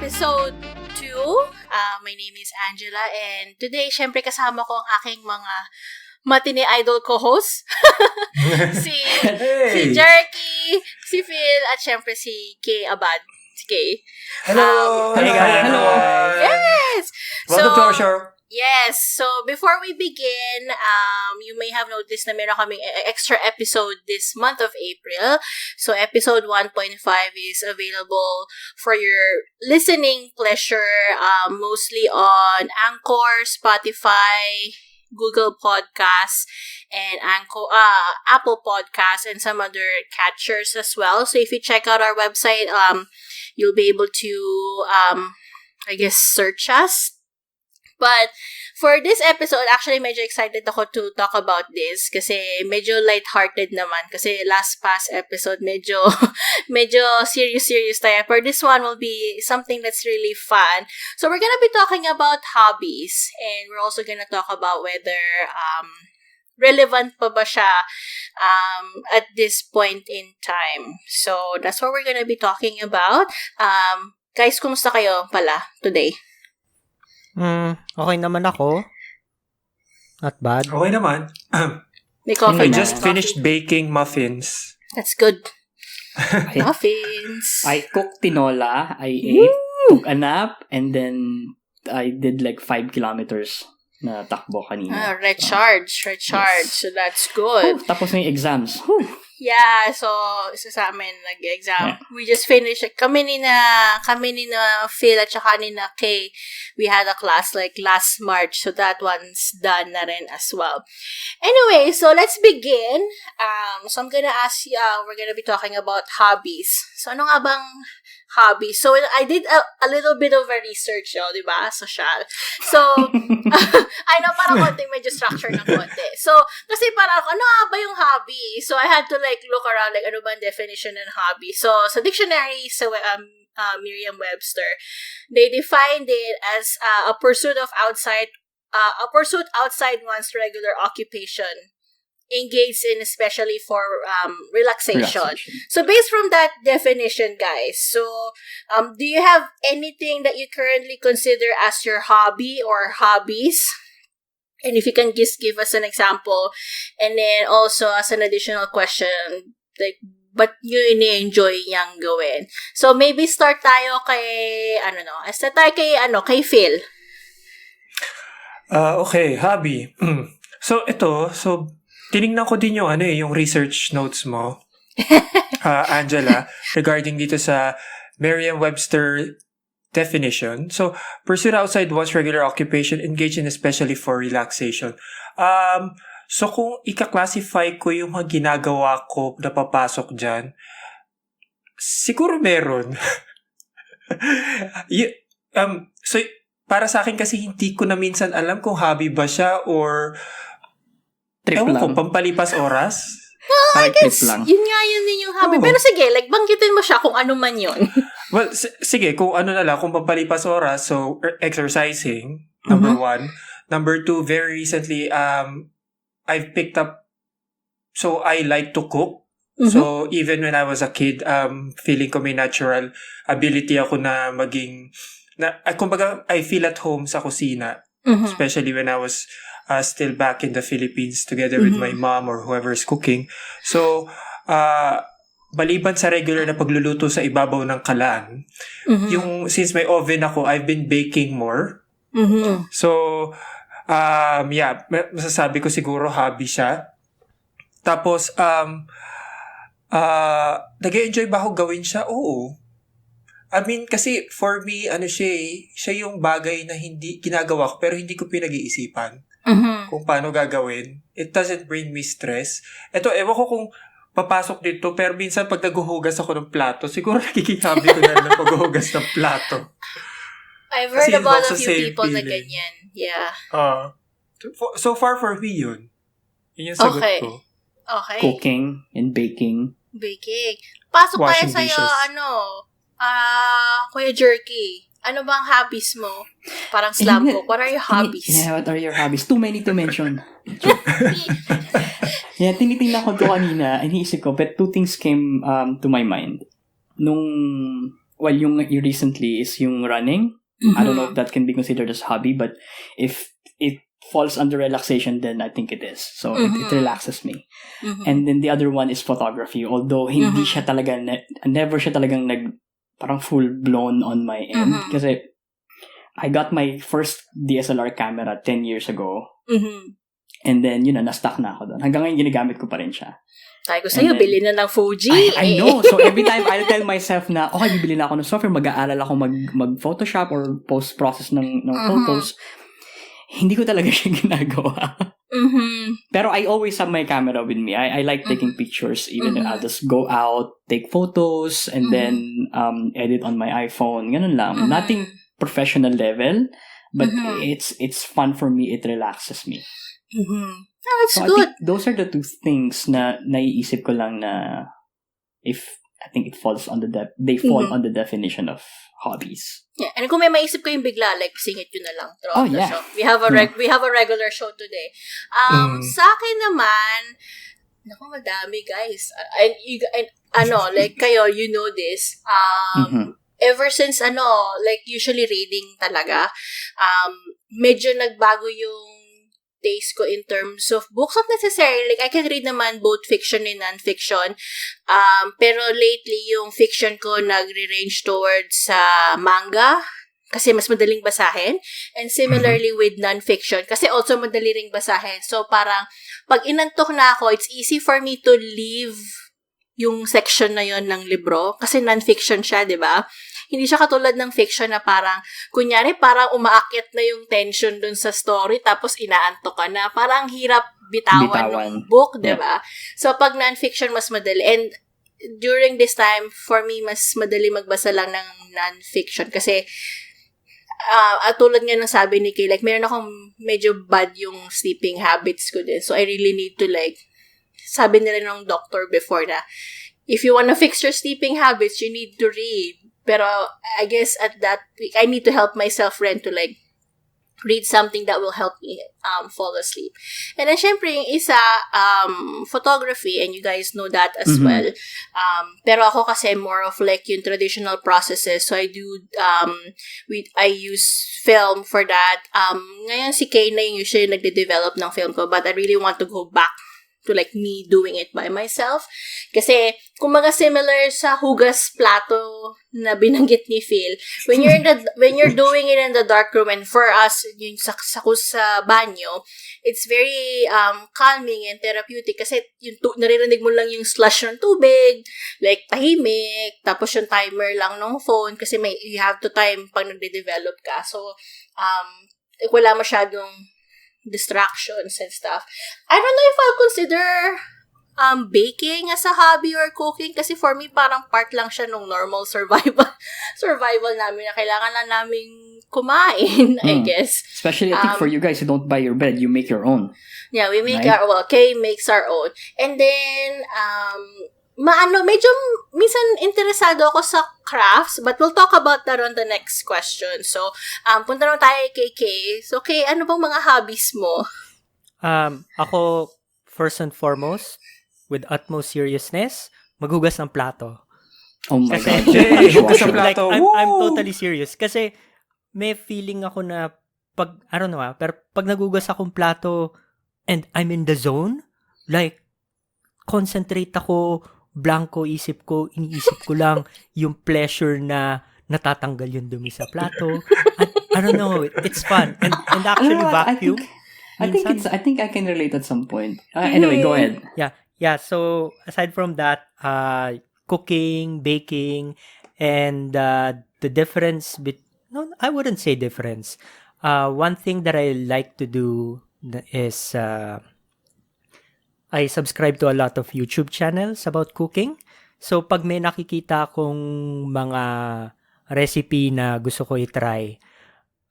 episode 2. My name is Angela and today, syempre kasama ko ang aking mga matini idol co-host. si Jerky, si Phil, at syempre si Kay Abad. Si Kay. Hello! Hey guys! Hello! Yes! Welcome to our show. Yes. So, before we begin, you may have noticed na meron kaming extra episode this month of April. So, episode 1.5 is available for your listening pleasure, mostly on Anchor, Spotify, Google Podcasts, and Apple Podcasts, and some other catchers as well. So, if you check out our website, you'll be able to, search us. But for this episode, actually medyo excited ako to talk about this kasi medyo lighthearted naman kasi past episode medyo serious tayo. For this one will be something that's really fun. So we're gonna be talking about hobbies, and we're also gonna talk about whether relevant pa ba siya at this point in time. So that's what we're gonna be talking about. Guys, kumusta kayo pala today? Okay naman ako. Not bad. Okay naman. May coffee I na. just finished baking muffins. That's good. Muffins. I cooked tinola, I ate, took a nap, and then I did like 5 kilometers na takbo kanina. Recharge. Yes. So that's good. Tapos na yung exams. Yeah, so isa sa amin nag-exam. Yeah. We just finished. Kami ni na Phil at saka ni na Kay, we had a class like last March. So that one's done na rin as well. Anyway, so let's begin. So I'm gonna ask you, we're gonna be talking about hobbies. So ano nga bang hobbies? So I did a little bit of a research, di ba? Social. So, I know parang konting medyo structure ng konti. So, kasi parang ano nga ba yung hobby? So, I had to look around ano ba ang definition ng hobby. So, sa dictionary, sa Merriam-Webster, they defined it as a pursuit outside one's regular occupation, engaged in especially for relaxation. So based from that definition, guys, so do you have anything that you currently consider as your hobby or hobbies? And if you can just give us an example, and then also as an additional question, like what you enjoy yang gawin. So maybe start tayo kay kay Phil. Okay, hobby. So tinignan ko din yung research notes mo, Angela, regarding dito sa Merriam-Webster definition. So, pursuit outside one's regular occupation, engaged in especially for relaxation. So, kung ika-classify ko yung mga ginagawa ko na papasok dyan, siguro meron. So, para sa akin kasi hindi ko na minsan alam kung hobby ba siya or trip lang. Ko, pampalipas oras? I guess, yun din yung hobby. Pero sige, banggitin mo siya kung ano man yun. Well, sige, kung ano na lang, kung pampalipas oras, so, exercising, number one. Number two, very recently, I've picked up, so I like to cook. So, even when I was a kid, feeling ko may natural ability ako na maging, kumbaga, I feel at home sa kusina. Especially when I was still back in the Philippines together with my mom or whoever is cooking. So, baliban sa regular na pagluluto sa ibabaw ng kalan, since may oven ako, I've been baking more. So, masasabi ko siguro hobby siya. Tapos, nag-enjoy ba ako gawin siya? Oo. I mean, kasi for me, siya yung bagay na hindi ginagawa ko pero hindi ko pinag-iisipan kung paano gagawin. It doesn't bring me stress. Ewan ko kung papasok dito, pero minsan pag naghuhugas ako ng plato, siguro nakikihabi ko na paghuhugas ng plato. I've heard about a few people na ganyan. Yeah. So far for me yun. Yun yung sagot ko. Okay. Cooking and baking. Pasok tayo Washing sa'yo, dishes. Kuya Jerky. Ano bang hobbies mo? Parang slam ko. What are your hobbies? Yeah, what are your hobbies? Too many to mention. Tinitingnan ko to kanina, iniisip ko, but two things came to my mind. Nung yung recently is yung running. I don't know if that can be considered as hobby, but if it falls under relaxation, then I think it is. So it relaxes me. And then the other one is photography. Although hindi siya talaga, never siya talagang parang full blown on my end. Kasi I got my first DSLR camera 10 years ago. And then, na-stuck na ako doon. Hanggang ngayon, ginagamit ko pa rin siya. Sabi ko sa'yo, bili na ng Fuji. I know. So, every time I'll tell myself na, okay, bibili na ako ng software, mag-aaral ako mag-Photoshop or post-process ng photos. Hindi ko talaga siya ginagawa. Pero I always have my camera with me. I like taking pictures. Even I'll just go out, take photos, and then edit on my iPhone. Ganun lang. Nothing professional level, but it's fun for me. It relaxes me. Oh, that's so good. I think those are the two things na naiisip ko lang na I think it falls on they fall on the definition of hobbies. Yeah, and kung may maisip ko yung bigla, like singit yun na lang throughout the show. We have a regular show today. Sa akin naman, naku, madami guys. Like kayo, you know this. Ever since like usually reading talaga, medyo nagbago yung taste ko in terms of books. Not necessarily, like I can read naman both fiction and non-fiction. Pero lately, yung fiction ko nagre-range towards sa manga kasi mas madaling basahin. And similarly with non-fiction kasi also madali ring basahin. So parang pag inantok na ako, it's easy for me to leave yung section na yon ng libro kasi non-fiction siya, di ba? Hindi siya katulad ng fiction na parang, kunyari, parang umaakyat na yung tension dun sa story tapos inaantok ka na. Parang hirap bitawan ng book, diba? So, pag non-fiction, mas madali. And during this time, for me, mas madali magbasa lang ng non-fiction kasi tulad nga ng sabi ni Kay, like, meron akong medyo bad yung sleeping habits ko din. So, I really need to like, sabi nila ng doctor before na, if you wanna fix your sleeping habits, you need to read. Pero I guess at that week, I need to help myself rin to like read something that will help me fall asleep. And then syempre yung isa, photography, and you guys know that as well. Pero ako kasi more of like yung traditional processes. So I do, I use film for that. Ngayon si Kay na yung usually nagde-develop ng film ko, but I really want to go back to like me doing it by myself. Kasi, kumbaga similar sa hugas plato na binanggit ni Phil, when you're doing it in the dark room, and for us, yung sa banyo, it's very calming and therapeutic kasi yung naririnig mo lang yung slush ng tubig, like tahimik, tapos yung timer lang ng phone kasi you have to time pag nagde-develop ka. So, wala masyadong distractions and stuff. I don't know if I'll consider baking as a hobby or cooking kasi for me parang part lang siya ng normal survival namin na kailangan lang naming kumain, I guess. Especially I think for you guys, you don't buy your bread, you make your own. Yeah, we make Kay makes our own. And then medyo minsan interesado ako sa crafts, but we'll talk about that on the next question. So, punta naman tayo kay Kay. So, Kay, ano bang mga hobbies mo? Ako, first and foremost, with utmost seriousness, maghugas ng plato. Oh my God. Hugas ng plato. Like, I'm totally serious. Kasi, may feeling ako na, pero pag nagugas akong plato, and I'm in the zone, like, concentrate ako, blanco isip ko, iniisip ko lang yung pleasure na natatanggal yung dumi sa plato. I don't know, it's fun. And actually vacuum. I think I can relate at some point. Anyway, go ahead. Yeah. So aside from that, cooking, baking, and the difference I wouldn't say difference. One thing that I like to do is I subscribe to a lot of YouTube channels about cooking. So, pag may nakikita akong mga recipe na gusto ko i-try,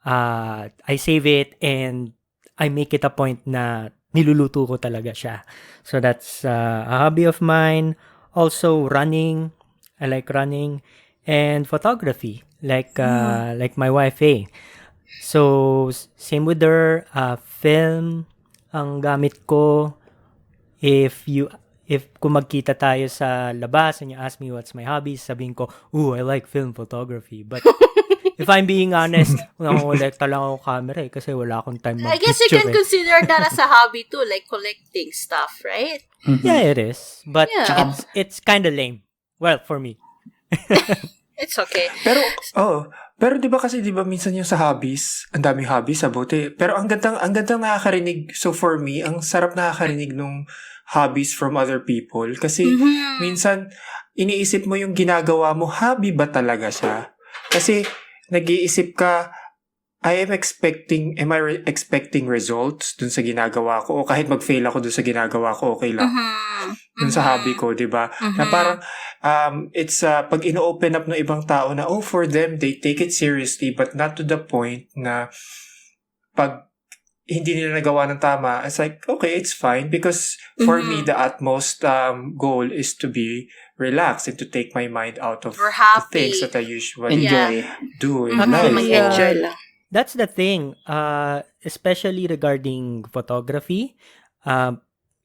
I save it and I make it a point na niluluto ko talaga siya. So, that's a hobby of mine. Also, running. I like running. And photography. Like my wife, So, same with her. Film ang gamit ko. If if kung magkita tayo sa labas and you ask me what's my hobbies, sabihin ko, I like film photography. But if I'm being honest, nakakolekta lang ako camera kasi wala akong time mag-picture. I guess you can consider that as a hobby too, like collecting stuff, right? Yeah, it is. But it's kind of lame. Well, for me. It's okay. Pero 'di ba kasi 'di ba minsan yung sa hobbies, ang daming hobbies sa bote. Pero ang gandang nakakarinig. So for me, ang sarap nakakarinig nung hobbies from other people kasi minsan iniisip mo yung ginagawa mo, hobby ba talaga siya? Kasi nag-iisip ka, am I expecting results dun sa ginagawa ko? O kahit mag-fail ako dun sa ginagawa ko, okay lang. Dun sa hobby ko, di ba? Na parang, it's, pag ino-open up ng ibang tao na, for them, they take it seriously, but not to the point na pag hindi nila nagawa ng tama, it's like, okay, it's fine. Because for me, the utmost goal is to be relaxed and to take my mind out of the things that I usually do in life. Enjoy lang. That's the thing, especially regarding photography.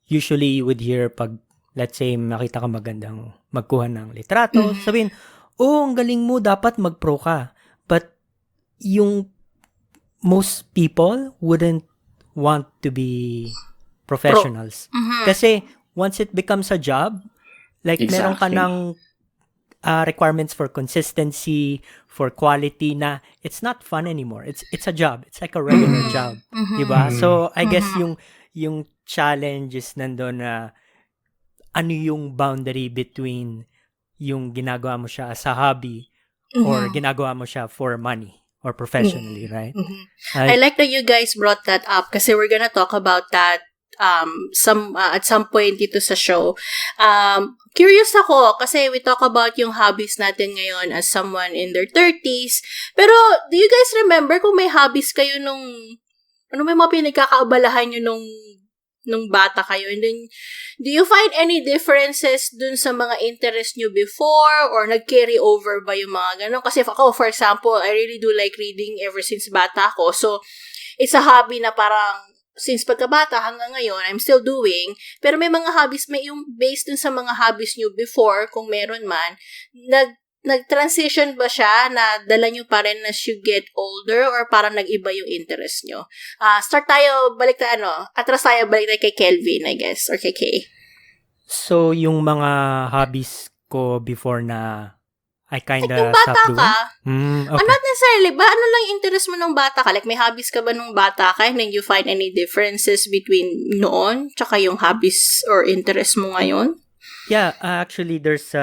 Usually you would hear pag, let's say, makita ka magandang magkuha ng litrato, sabihin, ang galing mo, dapat mag-pro ka. But yung most people wouldn't want to be professionals. Kasi once it becomes a job, like meron ka ng requirements for consistency, for quality na it's not fun anymore. It's a job. It's like a regular job. Diba? So, I guess yung challenge is nandun na ano yung boundary between yung ginagawa mo siya as a hobby or ginagawa mo siya for money or professionally, right? I like that you guys brought that up kasi we're gonna talk about that at some point dito sa show. Curious ako kasi we talk about yung hobbies natin ngayon as someone in their 30s. Pero do you guys remember kung may hobbies kayo may mga pinagkakaabalahan nyo nung bata kayo? And then, do you find any differences dun sa mga interest nyo before or nag-carry over ba yung mga ganun? Kasi if ako, for example, I really do like reading ever since bata ako. So, it's a hobby na parang since pagkabata hanggang ngayon, I'm still doing. Pero may mga hobbies, may yung based dun sa mga hobbies nyo before, kung meron man, nag-transition ba siya na dala nyo pa rin as you get older or parang nag-iba yung interest nyo? Atras tayo, balik tayo kay Kelvin, I guess, or kay Kay. So, yung mga hobbies ko before na I kinda like, stopped doing? Okay. Not necessarily, ba ano lang interest mo nung bata ka? Like, may hobbies ka ba nung bata ka? And then you find any differences between noon tsaka yung hobbies or interest mo ngayon? Yeah, actually, there's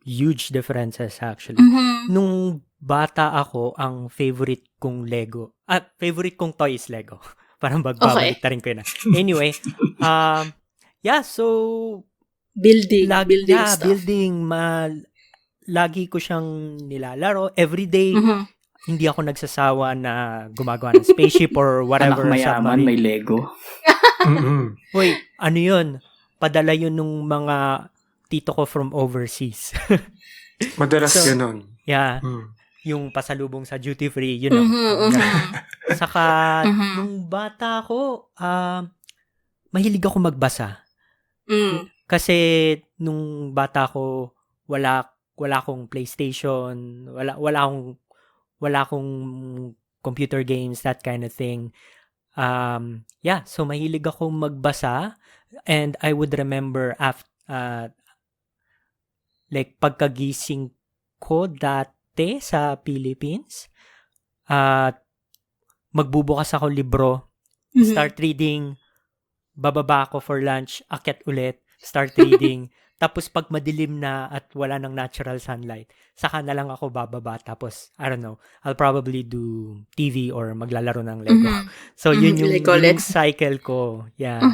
huge differences actually. Nung bata ako, ang favorite kong toy is Lego. Parang babalik rin ko yun. Anyway, so building stuff. Lagi ko siyang nilalaro. Every day, hindi ako nagsasawa na gumagawa ng spaceship or whatever. Anak mayaman, may Lego. Hoy, ano yun? Padala yun nung mga tito ko from overseas. Madalas ganun. Yeah. Yung pasalubong sa duty free, you know. Saka, nung bata ako, mahilig ako magbasa. Kasi, nung bata ako, wala akong PlayStation, wala akong computer games, that kind of thing. So mahilig ako magbasa, and I would remember like pagkagising ko dati sa Philippines, magbubukas ako libro, start reading, bababa ako for lunch, akyat ulit, start reading. Tapos pag madilim na at wala ng natural sunlight, saka na lang ako bababa. Tapos, I don't know, I'll probably do TV or maglalaro ng Lego. So, yun yung cycle ko. Yeah.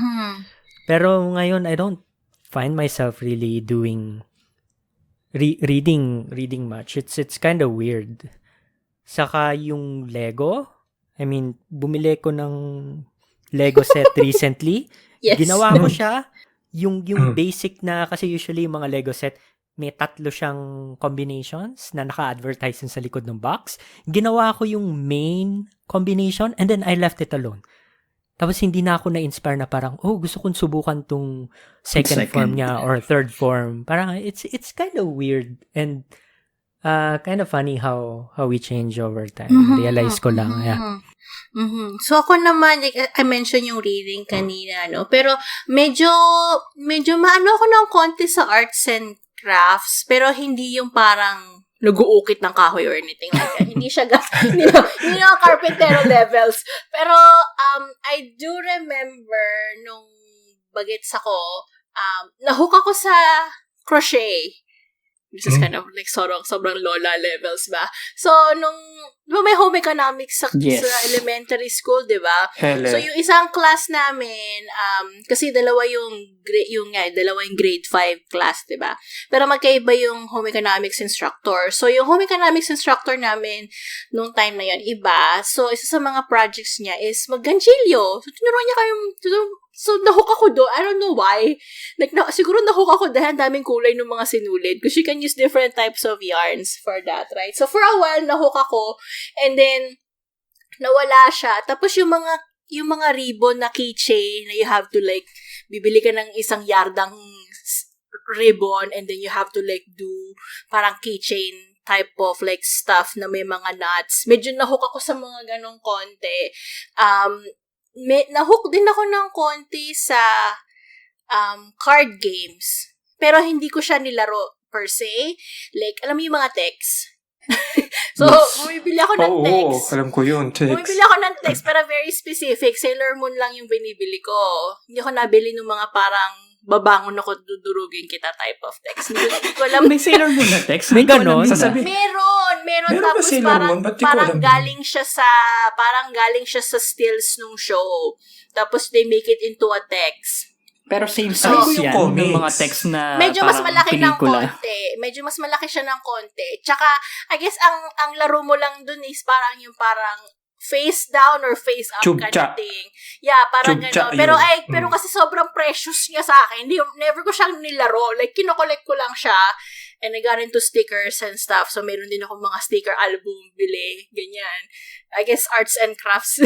Pero ngayon, I don't find myself really doing reading much. It's kind of weird. Saka yung Lego, I mean, bumili ko ng Lego set recently. Yes. Ginawa ko siya. Yung basic na, kasi usually yung mga Lego set, may 3 siyang combinations na naka-advertise sa likod ng box. Ginawa ko yung main combination and then I left it alone. Tapos hindi na ako na-inspire na parang, gusto kong subukan tong second form niya or third form. Parang it's kind of weird and kind of funny how we change over time. Realize ko lang. Yeah. So ako naman, like, I mentioned yung reading kanina, no? Pero medyo maano ako ng konti sa arts and crafts, pero hindi yung parang nag-uukit ng kahoy or anything like that. Hindi siya hindi na carpentero levels. Pero I do remember nung bagets ako, nahook ako sa crochet. This is kind of like sobrang lola levels ba? So, may home economics sa elementary school, di ba? So, yung isang class namin, kasi dalawa yung grade 5 class, di ba? Pero magkaiba yung home economics instructor. So, yung home economics instructor namin, nung time na yun, iba. So, isa sa mga projects niya is mag-ganchilyo. So, tinuruan niya kayong So, nahook ako doon. I don't know why. Like, siguro nahook ako dahil ang daming kulay ng mga sinulid. Because you can use different types of yarns for that, right? So, for a while, nahook ako. And then, nawala siya. Tapos, yung mga ribbon na keychain na you have to like, bibili ka ng isang yardang ribbon and then you have to like do parang keychain type of like stuff na may mga nuts. Medyo nahook ako sa mga ganong konti. Nahook din ako ng konti sa card games. Pero hindi ko siya nilaro per se. Like, alam mo yung mga text? So, bumibili ako ng text. Alam ko yun, text. Bumibili ako ng text, pero very specific. Sailor Moon lang yung binibili ko. Hindi ako nabili ng mga parang babangon ako, dudurugin kita type of text. Hindi ko alam. May Sailor Moon na text? May ganon? Meron tapos parang galing siya sa stills nung show. Tapos they make it into a text. Pero same size yan, yung mga text na medyo mas malaki pelikula. ng konti. Medyo mas malaki siya ng konti. Tsaka, I guess, ang laro mo lang dun is parang face down or face up kind of thing. Yeah, parang gano'n. Pero kasi sobrang precious niya sa akin. Never ko siyang nilaro. Like, kinokollect ko lang siya. And I got into stickers and stuff. So, meron din ako mga sticker album bili. Ganyan. I guess arts and crafts.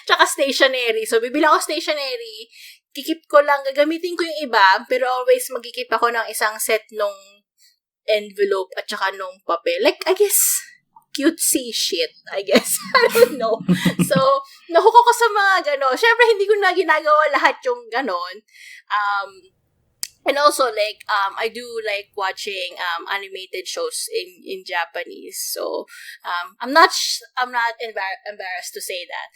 Tsaka stationery. So, bibili ako stationery. Kikip ko lang. Gagamitin ko yung iba. Pero always magkikip ako ng isang set nung envelope at tsaka nung papel. Like, I guess cutesy shit, I guess. I don't know. So, nahook ako sa mga gano'n. Siyempre, hindi ko na ginagawa lahat yung gano'n. And also, like, I do like watching animated shows in Japanese. So, I'm not embarrassed to say that.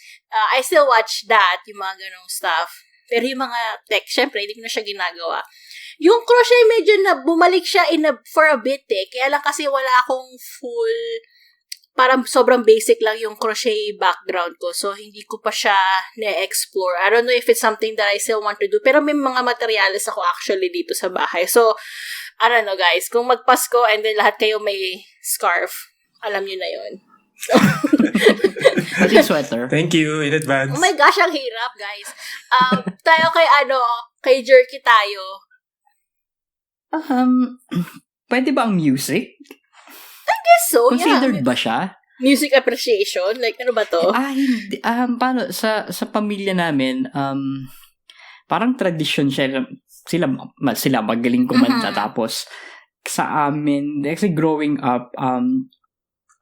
I still watch that, yung mga ganong stuff. Pero yung mga tech, syempre, hindi ko na siya ginagawa. Yung crochet, medyo na bumalik siya for a bit Kaya lang kasi wala akong full, parang sobrang basic lang yung crochet background ko. So, hindi ko pa siya na-explore. I don't know if it's something that I still want to do. Pero may mga materials ako actually dito sa bahay. So, I don't know guys. Kung magpasko and then lahat kayo may scarf, alam nyo na yun. So, pati sweater. Thank you in advance. Oh my gosh, ang hirap guys. Tayo kay Jerky tayo. Pwede ba ang music? I guess so, Considered ba siya? Music appreciation? Like, ano ba to? Hindi. Paano? Sa pamilya namin, parang tradition siya. Sila magaling kumanta. Tapos, sa amin, actually growing up,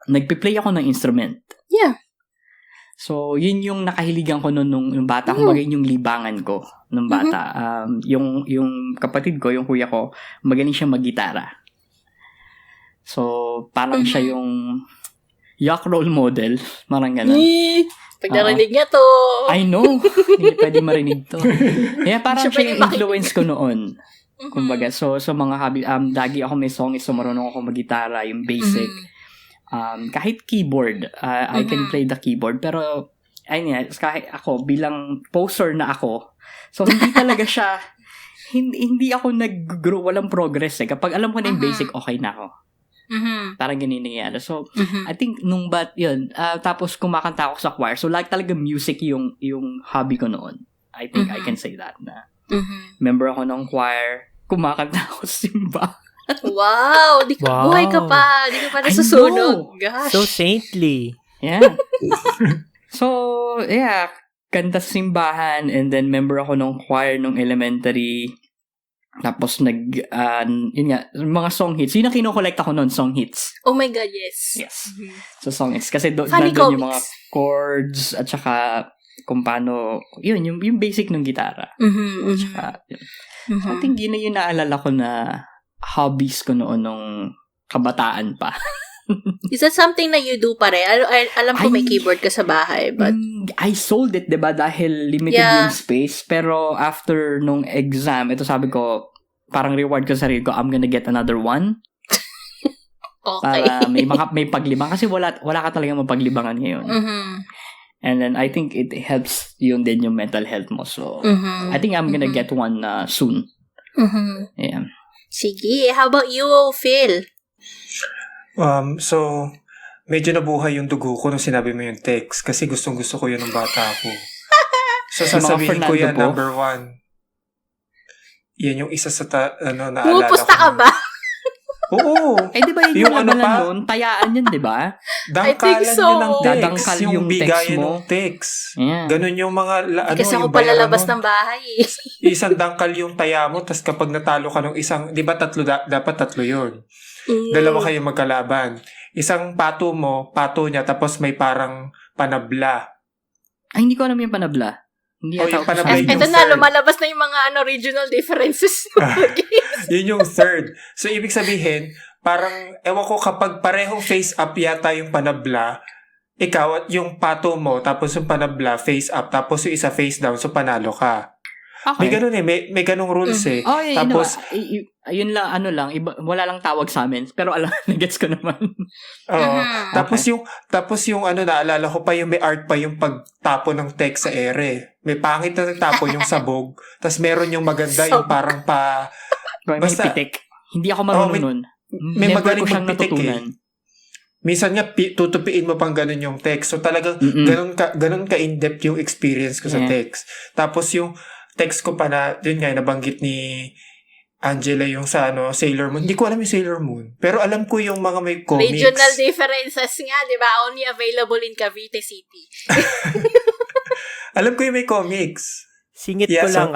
nagpi-play ako ng instrument. Yeah. So, yun yung nakahiligan ko nung bata. Kumbaga yung libangan ko nung bata. Yung kapatid ko, yung kuya ko, magaling siya mag-gitara. So, parang siya yung yak role model. Parang gano'n. Pag narinig niya to. I know. Hindi pwede marinig to. Kaya parang siya yung influence ko noon. Kumbaga, so mga hobby, lagi ako may songist, so marunong ako mag-gitara, yung basic. Kahit keyboard, I can play the keyboard. Pero, kahit ako, bilang poser na ako, so hindi talaga siya, hindi ako nag-grow, walang progress Kapag alam ko na yung basic, okay na ako. Parang ganun nangyayari. So, I think yun. Tapos kumakanta ako sa choir. So, like talaga music yung hobby ko noon. I think I can say that na. Member ako ng choir. Kumakanta ako sa simba. Wow! Buhay ka pa. Di ka pa nasusunog. Gosh. So saintly. Yeah. So, yeah. nagkanta sa simbahan, and then member ako ng choir nung elementary. Tapos yun nga, mga song hits. Yun ang kinokollect ako noon, song hits. Oh my God, yes. Yes. So, song hits. Kasi Funny nandun yung mga comics. chords, at saka kung paano, yun, yung basic ng gitara. At saka, yun. So, I think yun na yung naalala ko na hobbies ko noon nung kabataan pa. Is that something na you do pa rin? Alam ko may keyboard ka sa bahay, but... I sold it, diba? Dahil limited yung space. Pero after nung exam, ito sabi ko, parang reward ko sa sarili ko, I'm gonna get another one. Okay. Para may paglibang. Kasi wala ka talagang mapaglibangan ngayon. And then I think it helps yun din yung mental health mo. So, I think I'm gonna get one soon. Yeah. Sige. How about you, Phil? So, medyo nabuhay yung dugo ko nung sinabi mo yung text kasi gustong-gusto ko yun ng bata ko. So, sasabihin ko yan, number 1. Yan yung isa sa naalala ko. Pumupusta ka ba? Oo. Di ba yung nun? Tayaan yun, di ba? Dangkalan so. yun ng text. Dadangkal yung bigayan text mo. ng text. Yeah. Ganun yung mga, Kasi ako yung palalabas bayaran mo. ng bahay eh. Isang dangkal yung taya mo, tas kapag natalo ka ng isang, di ba dapat tatlo yun. Dalawa kayo magkalaban. Isang pato niya, tapos may parang panabla. Ay, hindi ko alam yung panabla. Hindi yung panabla yung Ito na, third. lumalabas na yung mga regional differences. Yun yung third. So, ibig sabihin, parang, ewan ko, kapag parehong face up yata yung panabla, ikaw at yung pato mo, tapos yung panabla, face up, tapos yung isa face down, so panalo ka. Okay. May ganun may ganung rules eh. Oh, yeah, tapos, yun lang, iba, wala lang tawag sa amin. Pero nagets ko naman. Tapos yung naalala ko pa yung may art pa yung pagtapo ng text sa ere. May pangit na nagtapo yung sabog, tapos meron yung maganda yung parang May basta, pitik. Hindi ako marunong nun. May Never magaling ko siyang magpitik natutunan. Minsan nga, tutupiin mo pang ganun yung text. So talagang ganun ka in-depth yung experience ko sa text. Tapos yung text ko pa na, yun nga, nabanggit ni Angela yung sa Sailor Moon. Hindi ko alam yung Sailor Moon. Pero alam ko yung mga may comics. Regional differences nga, di ba? Only available in Cavite City. Alam ko yung may comics. Singit ko lang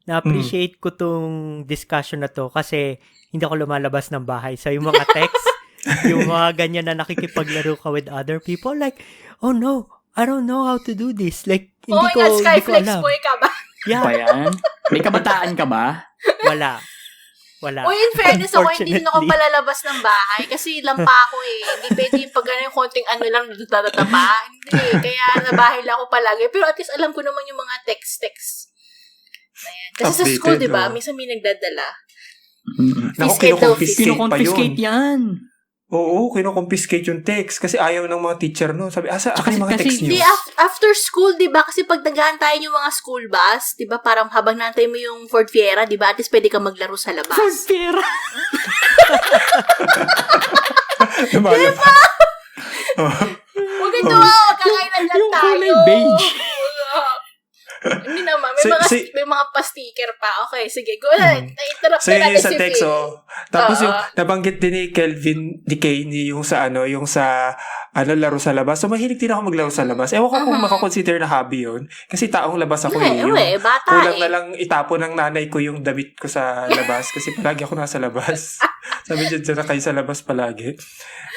na-appreciate ko tong discussion na to kasi hindi ako lumalabas ng bahay. So yung mga text, yung mga ganyan na nakikipaglaro ka with other people, like, oh no, I don't know how to do this. Like, hindi ko alam. Boy ka ba? Yeah. Pa yan? May kabataan ka ba? Wala. In fairness ako, hindi na ako palalabas ng bahay kasi lampa ako eh. Hindi pwede yung pag yung konting lang natatapa. Hindi. Kaya sa bahay lang ako palagi. Pero at least alam ko naman yung mga text. Ayan. Kasi updated, sa school, di ba? Minsan may nagdadala. Kino-confiscate yan. Oo, kino-confiscate yung text kasi ayaw ng mga teacher no. Sabi, akin yung mga text niyo? After school, di ba? Kasi pag nag-aantayan yung mga school bus, di ba? Parang habang nantay mo yung Ford Fiera, di ba? At least pwede ka maglaro sa labas. Ford Fiera! Diba? Huwag ito, kakain lang tayo. Yung kulay beige. Hindi naman. May mga pa-sticker pa. Okay, sige. Go ahead. Na-interrupt so, na natin sa si text, Phil. Tapos yung nabanggit din ni Kelvin, ni Kay, yung sa laro sa labas. So, mahilig din ako maglaro sa labas. Ewan ko kung makakonsider na hobby yun. Kasi taong labas ako bata kulang na lang itapon ng nanay ko yung damit ko sa labas. Kasi palagi ako nasa labas. Sabi dyan na kayo sa labas palagi.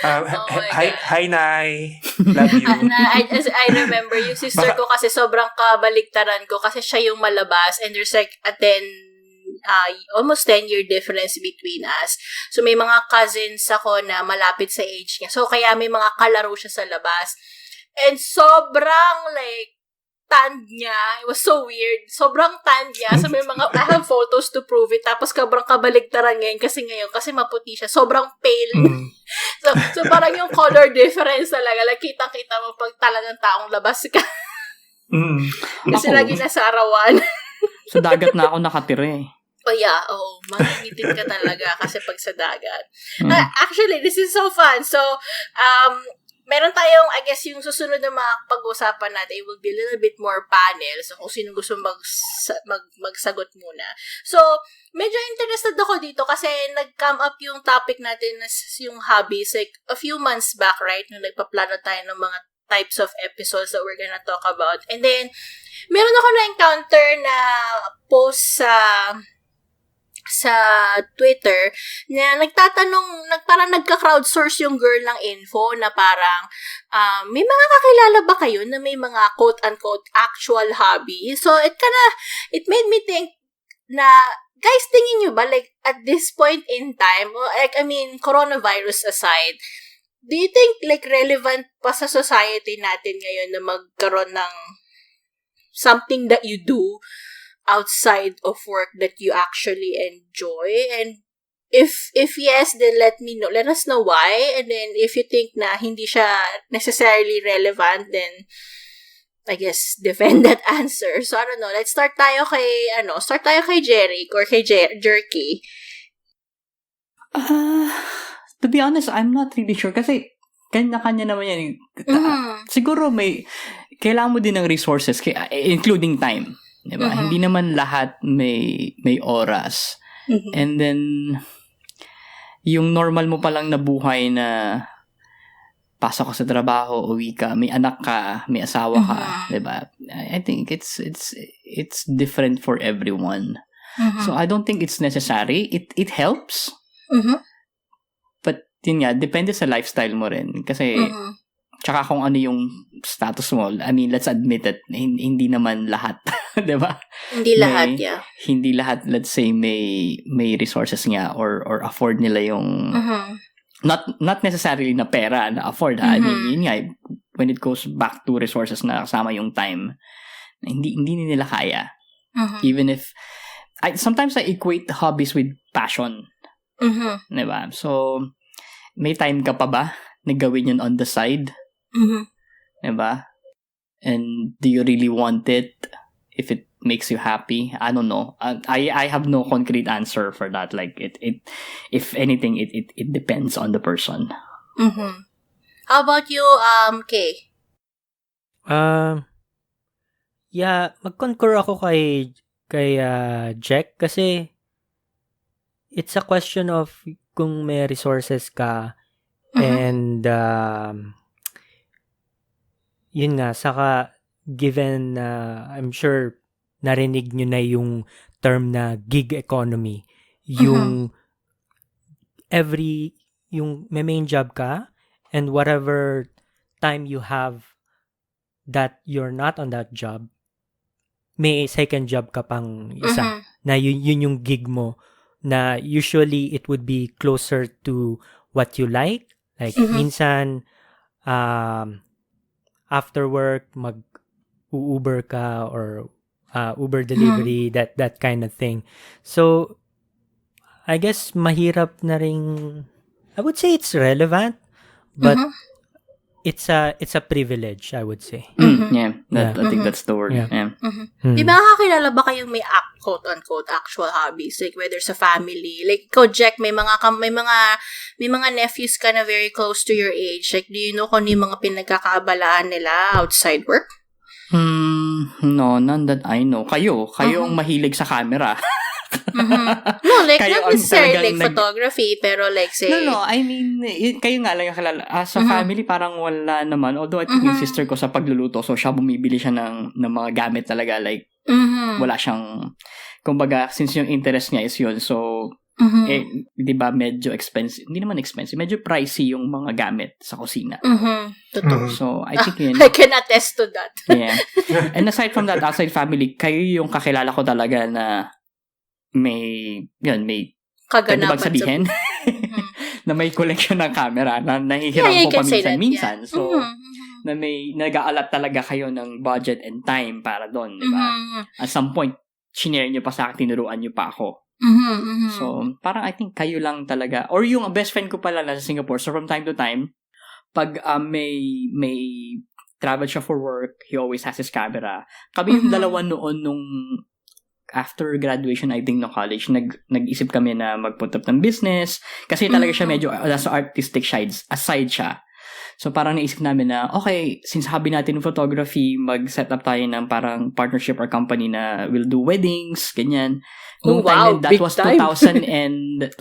Hi, Nay. Love you. I remember yung sister ko kasi sobrang kabaligtaran ko kasi siya yung malabas and there's like almost 10-year difference between us. So, may mga cousins ako na malapit sa age niya. So, kaya may mga kalaro siya sa labas. And sobrang tan niya. It was so weird. Sobrang tan niya. So, may mga, I have photos to prove it. Tapos, sobrang kabaligtaran ngayon kasi maputi siya. Sobrang pale. So, parang yung color difference talaga. Like, kitang-kita mo pag talagang taong labas ka. Kasi lagi nasa arawan. Sa dagat na ako nakatira eh. Oh yeah, mangingitim ka talaga kasi pag sa dagat. Actually, this is so fun. So, meron tayong, I guess, yung susunod na mga pag-usapan natin, it will be a little bit more panel. So, kung sino gusto magsagot muna. So, medyo interested ako dito kasi nag-come up yung topic natin na yung hobbies, like, a few months back, right? Nung nagpaplano tayo ng mga types of episodes that we're gonna talk about. And then, meron ako na-encounter na post sa Twitter na nagtatanong, parang nagka-crowdsource yung girl ng info na parang, may mga kakilala ba kayo na may mga quote-unquote actual hobby? So, it made me think na, guys, tingin nyo ba, like, at this point in time, like, I mean, coronavirus aside, do you think, like, relevant pa sa society natin ngayon na magkaroon ng something that you do outside of work that you actually enjoy? And if yes, then let us know why. And then if you think na hindi siya necessarily relevant, then I guess defend that answer. So I don't know, let's start tayo kay Jerry or kay Jerky. To be honest, I'm not really sure kasi kanya-kanya naman yan. Siguro kailangan mo din ng resources, including time. Diba? Hindi naman lahat may oras. And then, yung normal mo palang na buhay na pasok ka sa trabaho, uwi ka, may anak ka, may asawa ka, diba? I think it's different for everyone. So, I don't think it's necessary. It helps. But, yun nga, depende sa lifestyle mo rin. Kasi, tsaka kung ano yung status mo. I mean, let's admit that hindi naman lahat, 'di ba? Hindi lahat, yeah. Hindi lahat, let's say, may resources nga or afford nila yung not necessarily na pera na afford. I mean, yun nga, when it goes back to resources na kasama yung time, hindi nila kaya. Even if sometimes I equate hobbies with passion. 'Di ba? So, may time ka pa ba na gawin yun on the side? Diba? And do you really want it if it makes you happy? I don't know. I have no concrete answer for that. Like it if anything, it depends on the person. How about you, Kay? Yeah, mag-concur ako kay Jack kasi it's a question of kung may resources ka and yun nga, saka given I'm sure narinig nyo na yung term na gig economy. Yung yung may main job ka and whatever time you have that you're not on that job, may second job ka pang isa na yun yung gig mo na usually it would be closer to what you like. Like minsan after work, mag-Uber ka or Uber delivery, that kind of thing. So, I guess mahirap na rin, I would say it's relevant, but it's a privilege, I would say. Yeah, I think that's the word. Yeah. Di ba kakilala ba kayong may quote-unquote actual hobbies? Like whether sa family, like ikaw, Jack, may mga nephews ka na very close to your age. Like, do you know kung ano yung mga pinagkakaabalaan nila outside work? No, none that I know. Kayo ang mahilig sa camera. No, like not necessarily like photography, pero like say... No, I mean, kayo nga lang yung kalala. Sa family, parang wala naman. Although I think yung sister ko sa pagluluto, so siya bumibili siya ng mga gamit talaga. Like, wala siyang... Kumbaga, since yung interest niya is yun, so... di ba medyo expensive? Hindi naman expensive. Medyo pricey yung mga gamit sa kusina. Totoo. So, I think yun... I can attest to that. Yeah. And aside from that, outside family, kayo yung kakilala ko talaga na may kaganapan pwede sabihin na may collection ng camera na nahihiram ko paminsan-minsan. So, na may nag-aalat talaga kayo ng budget and time para doon, di ba? At some point, shinare nyo pa sa akin, tinuruan nyo pa ako. So, parang I think kayo lang talaga. Or yung best friend ko pala nasa Singapore. So, from time to time, pag may travel siya for work, he always has his camera. Kami yung dalawa noon nung after graduation, I think, no college, nag-isip kami na mag-put up ng business. Kasi talaga siya medyo nasa artistic aside siya. So, parang naisip namin na, okay, since hobby natin yung photography, mag-set up tayo ng parang partnership or company na will do weddings, ganyan. Nung time that was 2008, 2009?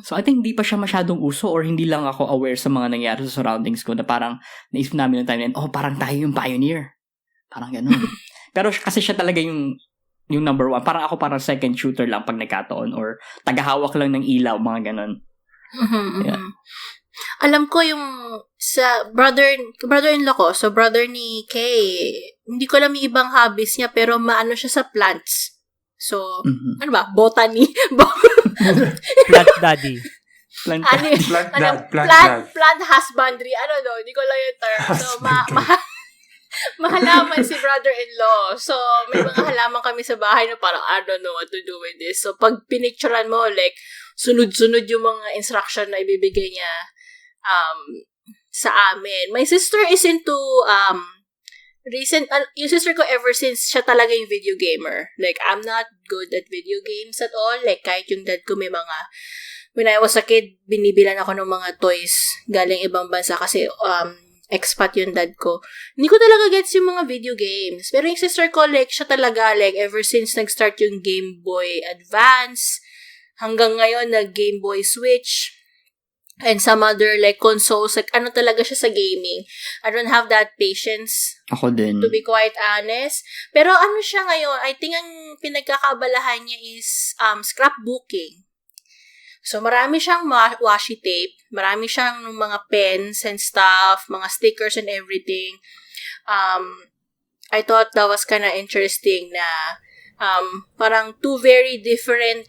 So, I think hindi pa siya masyadong uso or hindi lang ako aware sa mga nangyari sa surroundings ko na parang naisip namin ng time na, parang tayo yung pioneer. Parang ganun. Pero kasi siya talaga yung number one. Parang ako parang second shooter lang pag nagkataon or tagahawak lang ng ilaw, mga ganun. Yeah. Alam ko yung sa brother-in-law ko, so brother ni Kay, hindi ko alam yung ibang hobbies niya, pero maano siya sa plants. So, ano ba? Botany? Plant daddy. Plant husbandry. Hindi ko lang yung term. So, mahalaman si brother-in-law. So, may mga halaman kami sa bahay na parang, I don't know what to do with this. So, pag pinicturean mo, like, sunod-sunod yung mga instruction na ibibigay niya sa amin. My sister is into yung sister ko ever since siya talaga yung video gamer. Like, I'm not good at video games at all. Like, kahit yung dad ko may mga, when I was a kid, binibilan ako ng mga toys galing ibang bansa kasi expat yung dad ko. Hindi ko talaga gets yung mga video games. Pero yung sister ko, like, siya talaga, like, ever since nag-start yung Game Boy Advance, hanggang ngayon, nag-Game Boy Switch, and some other, like, consoles, like, talaga siya sa gaming. I don't have that patience. Ako din. To be quite honest. Pero siya ngayon, I think ang pinagkakabalahan niya is scrapbooking. So, marami siyang washi tape, marami siyang mga pens and stuff, mga stickers and everything. I thought that was kind of interesting na parang two very different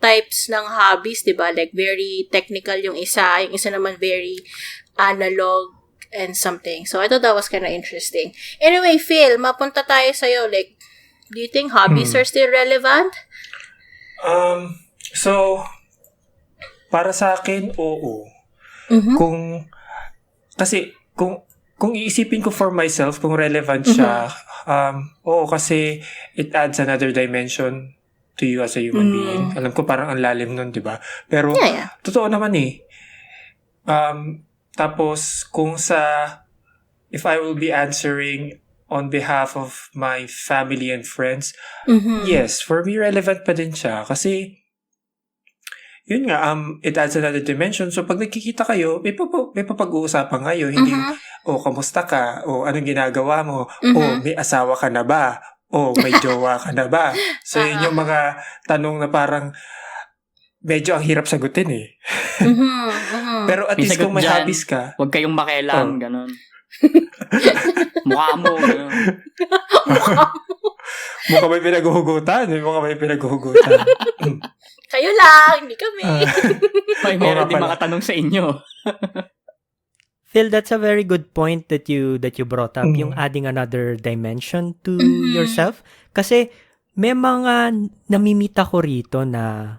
types ng hobbies, diba? Like, very technical yung isa naman very analog and something. So, I thought that was kind of interesting. Anyway, Phil, mapunta tayo sa'yo. Like, do you think hobbies are still relevant? So, para sa akin, oo. Kung iisipin ko for myself, kung relevant siya, oo, kasi it adds another dimension to you as a human being. Alam ko parang ang lalim nun, di ba? Pero, totoo naman eh. Tapos, if I will be answering on behalf of my family and friends, yes, for me, relevant pa din siya. Kasi, yun nga, it adds another dimension. So, pag nagkikita kayo, may papag-uusapan kayo. Hindi, kamusta ka? Anong ginagawa mo? May asawa ka na ba? May jowa ka na ba? So, yun yung mga tanong na parang medyo ang hirap sagutin eh. Pero at least kung may hobbies ka, huwag kayong makialam, ganun. Mukha mo, ganun. Mukha may pinaghuhugutan. Kayo lang, hindi kami. Meron din mga tanong sa inyo. Phil, that's a very good point that you brought up, yung adding another dimension to yourself. Kasi may mga namimita ko rito na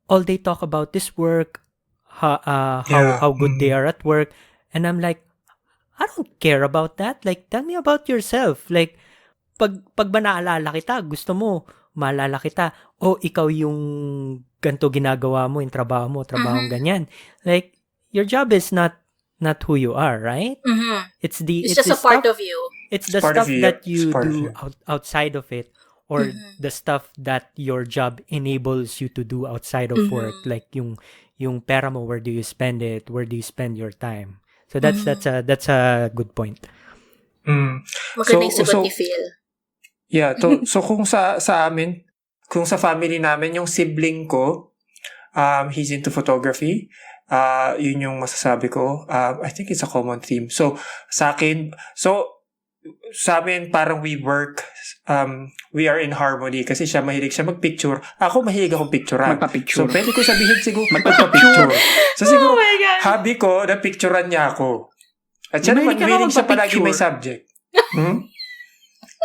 all they talk about is work, how good they are at work, and I'm like, I don't care about that. Like, tell me about yourself. Like, pag ba naalala kita, gusto mo, maalala kita, ikaw yung ganito ginagawa mo, yung trabaho ganyan. Like, your job is not who you are, right? It's just a part of you. It's the stuff that you do outside of it, or the stuff that your job enables you to do outside of work. Like yung pera mo, where do you spend it? Where do you spend your time? So that's a good point. Magaling sagot ni Phil. Yeah, so kung sa amin, kung sa family namin, yung sibling ko, he's into photography. Yun yung masasabi ko. I think it's a common theme. So, sa amin, parang we are in harmony kasi mahilig siya magpicture. Ako mahilig akong picturean. Magpa-picture. So, pwede ko sabihin siguro, magpa-picture. So, siguro, hobby ko, na picturean niya ako. At siya naman, willing siya palagi may subject.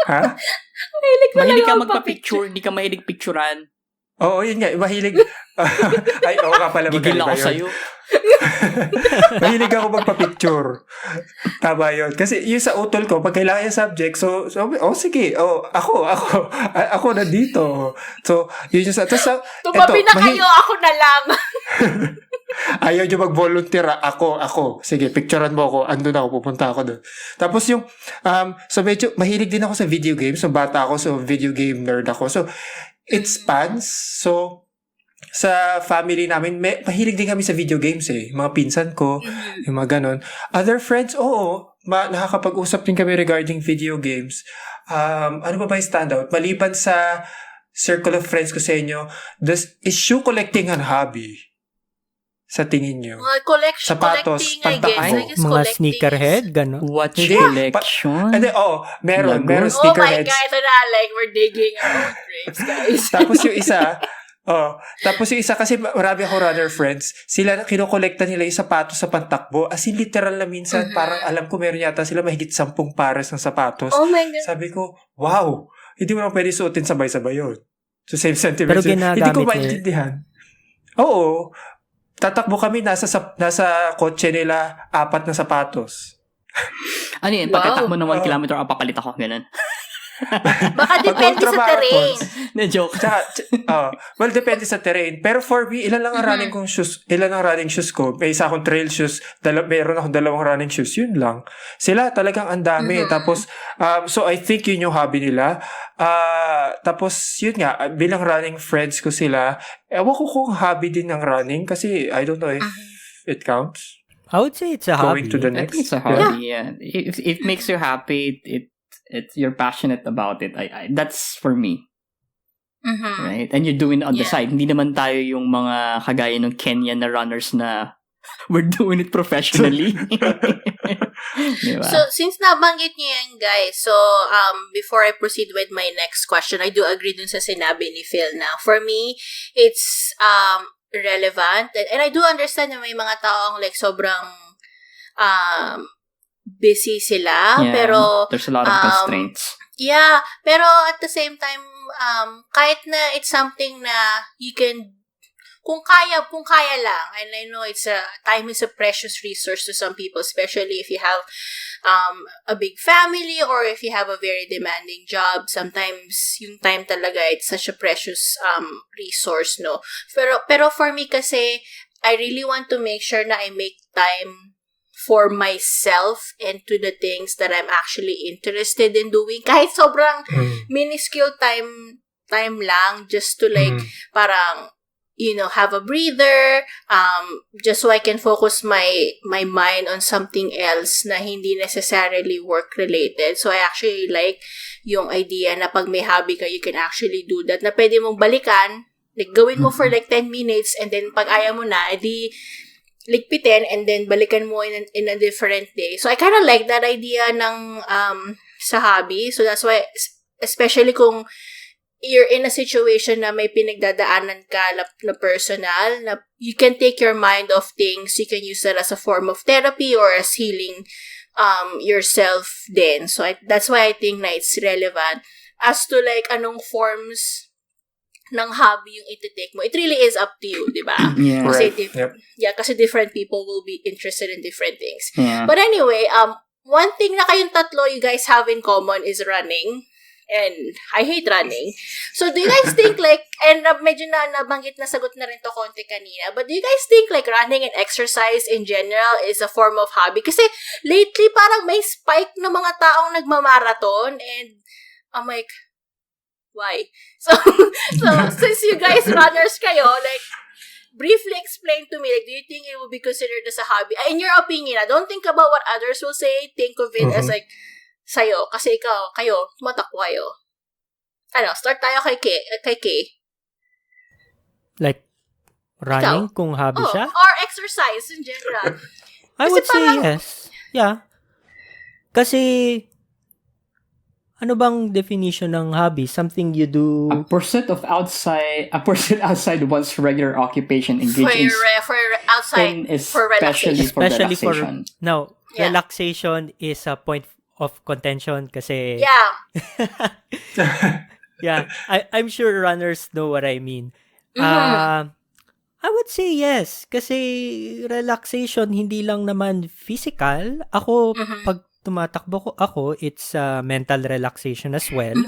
Ha? Mahilig ka magpa-picture, hindi ka mahilig picturean. Oo, yun nga. Mahilig. Ay, oo ka pala. Gigil ako sa'yo. Mahilig ako magpa-picture. Tama yun. Kasi yung sa utol ko, pag kailangan yung subject, so sige. Ako na dito. So, yun yung sa... Tumabi na kayo, ako na lang. Ayaw nyo mag-volunteer. Ako. Sige, picturean mo ako. Andun ako, pupunta ako doon. Tapos yung... so, medyo mahilig din ako sa video games. So, bata ako. So, video game nerd ako. So, it spans. So, sa family namin, mahilig din kami sa video games eh. Mga pinsan ko, yung mga ganon. Other friends, oo, nakakapag-usap din kami regarding video games. Ano ba yung standout? Maliban sa circle of friends ko sa inyo, is shoe collecting an hobby? Sa tingin nyo? Sapatos, Mga sneakerhead, gano'n. Watch collection? Meron sneakerheads. Oh my God, ito na, like, we're digging our own graves, guys. Tapos yung isa, kasi marami ako runner friends, sila, kinokolekta nila yung sapatos sa pantakbo. As in, literal na minsan, parang alam ko meron yata sila mahigit 10 pares ng sapatos. Oh my God. Sabi ko, wow, hindi mo na pwede suotin sabay-sabay yun. So, same sentiment. Pero ginagamit hindi ko maintindihan. Oo. Tatakbo kami, nasa kotse nila, 4 na sapatos. Ano yun? Pagkatakbo ng 1 kilometer, papalit ako, ganun. Baka depende sa terrain. Na-joke. Well, depende sa terrain. Pero for me, ilan lang ang running shoes ko. May isa akong trail shoes. Meron akong 2 running shoes. Yun lang. Sila talagang ang dami. Tapos, so I think yun yung hobby nila. Tapos, yun nga, bilang running friends ko sila, ewan ko kung hobby din ng running kasi I don't know if it counts. I would say it's a hobby. Going to the I next. think it's a hobby, yeah. If it makes you happy, you're passionate about it. That's for me. Right? And you're doing it on the side. Hindi naman tayo yung mga kagaya ng Kenya na runners na we're doing it professionally. Diba? So, since nabanggit niyo yan, guys, so, before I proceed with my next question, I do agree dun sa sinabi ni Phil na, for me, it's, relevant. And I do understand na may mga taong like sobrang, busy sila, pero there's a lot of constraints. Yeah, pero at the same time, kahit na it's something na you can, kung kaya lang, and I know time is a precious resource to some people, especially if you have a big family or if you have a very demanding job. Sometimes yung time talaga, it's such a precious resource, no? Pero for me kasi, I really want to make sure na I make time for myself and to the things that I'm actually interested in doing. Kahit sobrang minuscule time lang, just to like, parang, have a breather, just so I can focus my mind on something else na hindi necessarily work-related. So I actually like yung idea na pag may hobby ka, you can actually do that, na pwede mong balikan, like gawin mo for like 10 minutes, and then pag ayaw mo na, edi ligpitin, and then balikan mo in a different day. So I kind of like that idea ng sa hobby. So that's why, especially kung you're in a situation na may pinagdadaanan ka na personal, na you can take your mind off things, you can use that as a form of therapy or as healing yourself din. So that's why I think na it's relevant. As to like anong forms ng hobby yung iti-take mo, it really is up to you, di ba? Yeah. Kasi Yep. kasi different people will be interested in different things. Yeah. But anyway, one thing na kayong tatlo you guys have in common is running. And I hate running. So, do you guys think like, and medyo nabanggit na sagot na rin to konti kanina, but do you guys think like running and exercise in general is a form of hobby? Kasi lately parang may spike ng mga taong nagmamarathon, and I'm like, why? So since you guys runners kayo, like, briefly explain to me, like, do you think it will be considered as a hobby? In your opinion, don't think about what others will say. Think of it as like, sa'yo, kasi kayo, tumatakbo kayo. Start tayo kay Kay. Like, running, kung hobby siya? Or exercise in general. I would say yes. Yeah. Kasi, ano bang definition ng hobby? Something you do... A pursuit outside one's regular occupation, engaging for outside, for relaxation. Especially for relaxation. Relaxation is a point of contention kasi... Yeah. Yeah. I'm sure runners know what I mean. I would say yes. Kasi relaxation, hindi lang naman physical. Ako, pag tumatakbo ako, it's mental relaxation as well.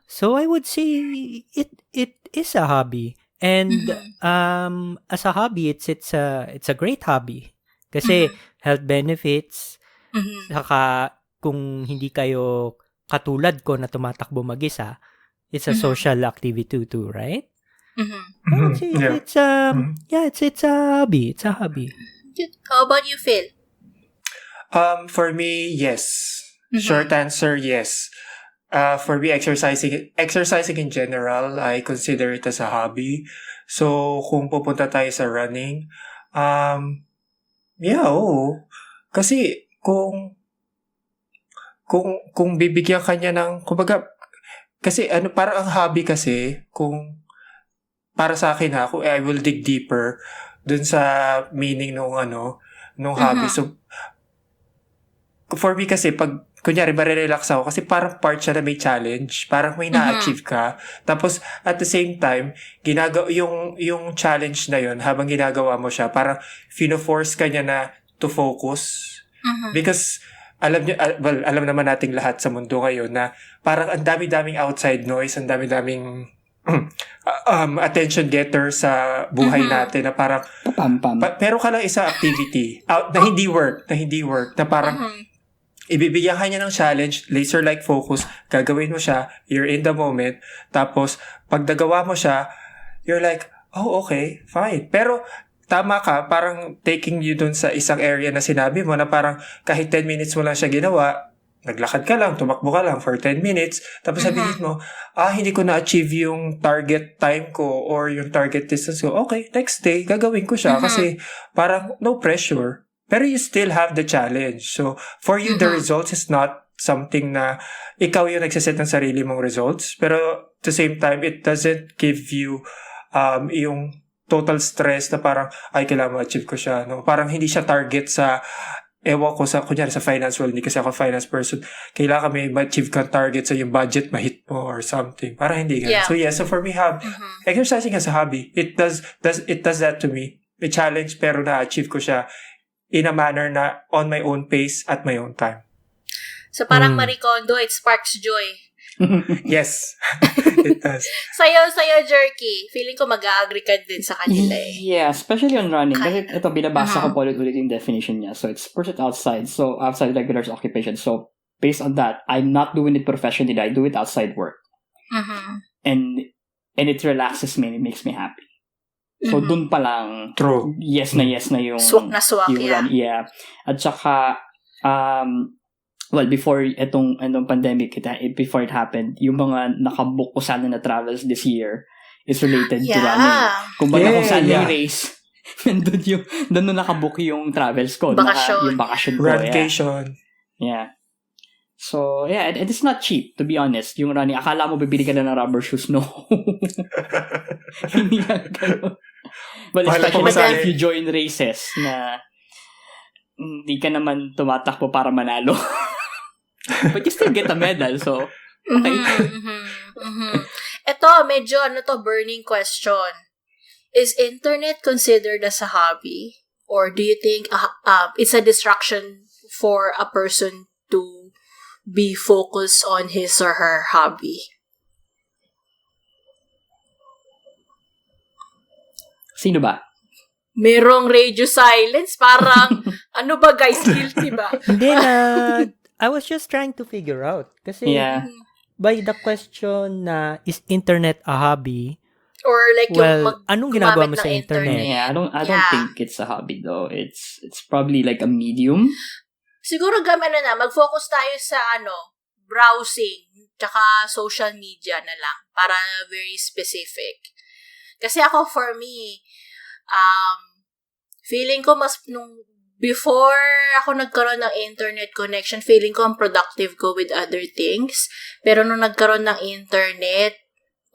So I would say it is a hobby. And as a hobby, it's a great hobby. Kasi health benefits, saka kung hindi kayo katulad ko na tumatakbo mag-isa, it's a social activity too, right? Mm-hmm. I would say it's it's a hobby. It's a hobby. Good. How about you, Phil? For me, yes. Mhm. Short answer, yes. For me, exercising in general, I consider it as a hobby. So, kung pupunta tayo sa running, yeah, oo. Kasi, kung bibigyan ka niya ng, kumbaga, kasi parang ang hobby kasi, kung para sa akin kung I will dig deeper dun sa meaning nung hobby. So, for me kasi, pag, kunyari, marirelax ako, kasi parang part siya na may challenge, parang may na-achieve ka. Tapos, at the same time, yung challenge na yun, habang ginagawa mo siya, parang fino-force ka niya na to focus. Because, alam naman nating lahat sa mundo ngayon na parang ang dami-daming outside noise, ang dami-daming attention getter sa buhay natin na parang pero ka lang isang activity na hindi work na parang ibibigyan ka niya ng challenge, laser-like focus, gagawin mo siya, you're in the moment, tapos pag nagawa mo siya, you're like, oh okay, fine. Pero tama ka, parang taking you dun sa isang area na sinabi mo na parang kahit 10 minutes mo lang siya ginawa, naglakad ka lang, tumakbo ka lang for 10 minutes, tapos sabihin mo, hindi ko na-achieve yung target time ko or yung target distance ko. Okay, next day, gagawin ko siya kasi parang no pressure. Pero you still have the challenge. So, for you, the results is not something na ikaw yung nagsiset ng sarili mong results. Pero at the same time, it doesn't give you yung total stress na parang, kailangan ma-achieve ko siya. No? Parang hindi siya target sa ewan ko kunyari sa finance world, hindi kasi ako finance person, kailangan may ma-achieve kang target sa yung budget, ma-hit mo or something. Parang hindi ganun. Yeah. So for me, exercising as a hobby, it does that to me. May challenge pero na-achieve ko siya in a manner na on my own pace at my own time. So parang Marie Kondo, it sparks joy. Yes, it does. Sa'yo, Jerky, feeling ko mag-agree ka din sa kanila eh. Yeah, especially on running. Kasi ito, binabasa ko po ulit yung definition niya. So, it's pursuit outside. So, outside regular occupation. So, based on that, I'm not doing it professionally. I do it outside work. And it relaxes me and it makes me happy. So, dun pa lang, true. Yes na yung... Swak na swak, yung yeah. At saka, before itong pandemic, before it happened, yung mga nakabook ko sana na travels this year is related to running. Kung kung saan yung race, doon nakabook yung travels ko. Bakasyon. Yung bakasyon ko. Vacation. Yeah. So, yeah, and it's not cheap, to be honest. Yung running, akala mo bibili ka na ng rubber shoes, no? Hindi lang gano'n. Well, especially if you join races na hindi ka naman tumatakbo para manalo. But you still get a medal, so okay. Ito, medyo burning question. Is internet considered as a hobby? Or do you think it's a distraction for a person to be focused on his or her hobby? Sino ba? Merong radio silence. Parang, ano ba guys? Guilty ba? Hindi I was just trying to figure out. Kasi, by the question na, is internet a hobby? Or like anong ginagawa mo sa internet? Yeah, I don't think it's a hobby though. It's probably like a medium. Siguro mag-focus tayo sa browsing, tsaka social media na lang, para very specific. Kasi ako, for me, feeling ko before ako nagkaroon ng internet connection, feeling ko ang productive ko with other things. Pero nung nagkaroon ng internet,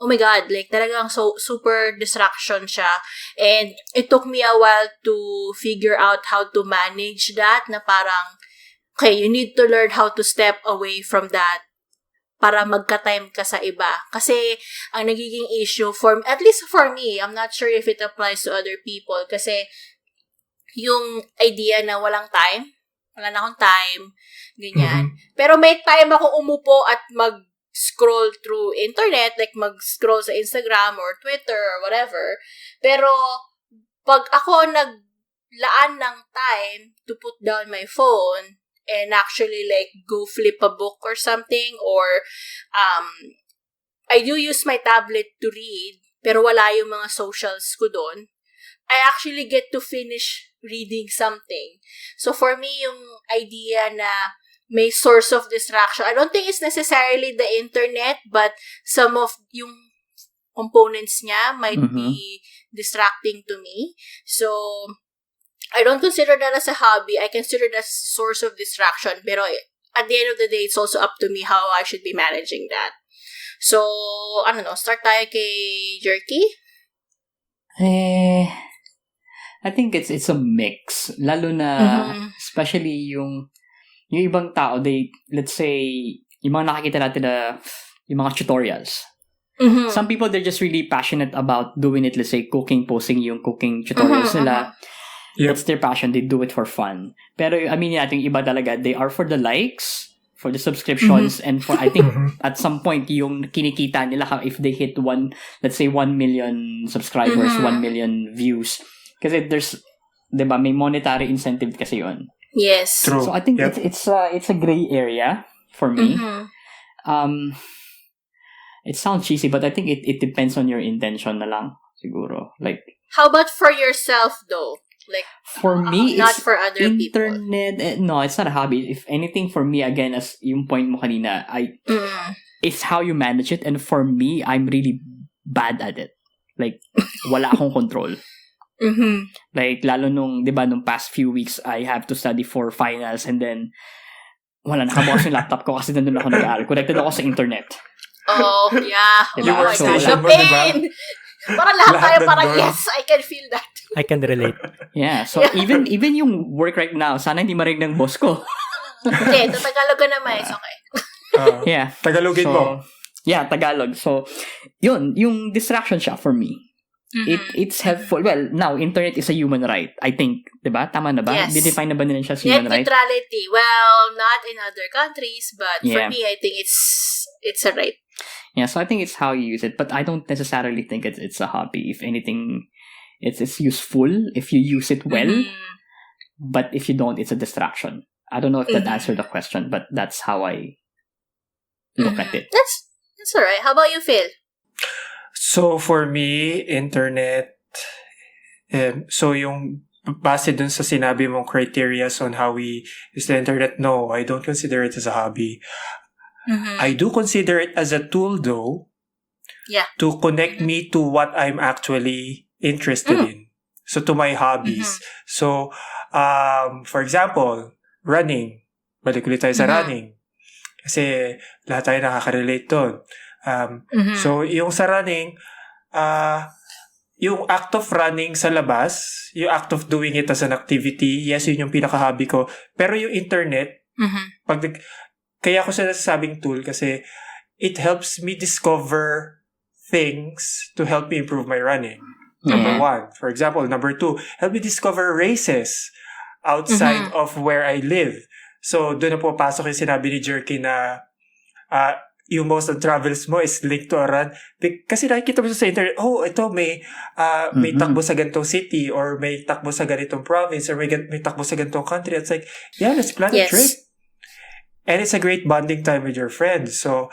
oh my God, like talagang super distraction siya. And it took me a while to figure out how to manage that, na parang, okay, you need to learn how to step away from that para magka-time ka sa iba. Kasi, ang nagiging issue, at least for me, I'm not sure if it applies to other people, kasi yung idea na wala na akong time, ganyan. Pero may time ako umupo at mag-scroll through internet, like mag-scroll sa Instagram or Twitter or whatever. Pero, pag ako naglaan ng time to put down my phone, and actually like go flip a book or something, or I do use my tablet to read, pero wala yung mga socials ko doon, I actually get to finish reading something. So for me, yung idea na may source of distraction, I don't think it's necessarily the internet, but some of yung components niya might be distracting to me. So I don't consider that as a hobby. I consider that as a source of distraction. Pero at the end of the day, it's also up to me how I should be managing that. So, I don't know, start tayo kay Jerky? I think it's a mix. Lalo na, especially yung ibang tao, let's say, yung mga nakikita natin na, yung mga tutorials. Some people, they're just really passionate about doing it, let's say, posting yung cooking tutorials nila. That's their passion. They do it for fun. Pero, aminin natin, yung iba talaga, they are for the likes, for the subscriptions, and for, I think, at some point, yung kinikita nila, if they hit let's say, 1 million subscribers, 1 million views. Kasi there's, diba, may monetary incentive kasi yun. Yes. True. So, I think it's a gray area for me. It sounds cheesy, but I think it depends on your intention na lang, siguro. Like, how about for yourself, though? Like, for me, not it's for other internet. people. No, it's not a hobby. If anything, for me, again, as yung point mo kanina, it's how you manage it. And for me, I'm really bad at it. Like, wala akong control. Like, lalo nung past few weeks, I have to study for finals, and then, nakabukas yung laptop ko kasi nandun ako nag-aaral. Connected ako sa internet. Oh, yeah. Yung The workstation mo, pain! Parang lahat tayo, parang nandun. yes, I can feel that. I can relate. Yeah, so even yung work right now, sana hindi marinig ng boss ko. Okay, ito Tagalog ka naman, it's okay. Yeah. Tagalogin mo. Yeah, Tagalog. So, yun, yung distraction siya for me. It's helpful. Well, now, internet is a human right. I think, diba? Tama na ba? Yes. Define na ba nila siya as human right? Neutrality. Well, not in other countries, but for Yeah. me, I think it's a right. Yeah, so I think it's how you use it, but I don't necessarily think it's a hobby. If anything, it's useful if you use it well, but if you don't, it's a distraction. I don't know if that answered the question, but that's how I look at it. That's alright. How about you, Phil? So, for me, internet, so yung base dun sa sinabi mong criteria on how we use the internet, no, I don't consider it as a hobby. I do consider it as a tool, though, to connect me to what I'm actually interested in. So, to my hobbies. So, for example, running. Balik ulit tayo sa running. Kasi lahat tayo nakaka-relate doon. So, yung sa running, yung act of running sa labas, yung act of doing it as an activity, yes, yun yung pinaka-hobby ko. Pero yung internet, kaya ako sa nasasabing tool kasi it helps me discover things to help me improve my running. Number one. For example, number two, help me discover races outside of where I live. So, doon na pupasok yung sinabi ni Jerky na yung most of travels mo is linked to a run. Kasi nakikita mo sa internet, ito may takbo sa ganitong city or may takbo sa ganitong province or may takbo sa ganitong country. It's like, yeah, let's plan a trip. And it's a great bonding time with your friends. So,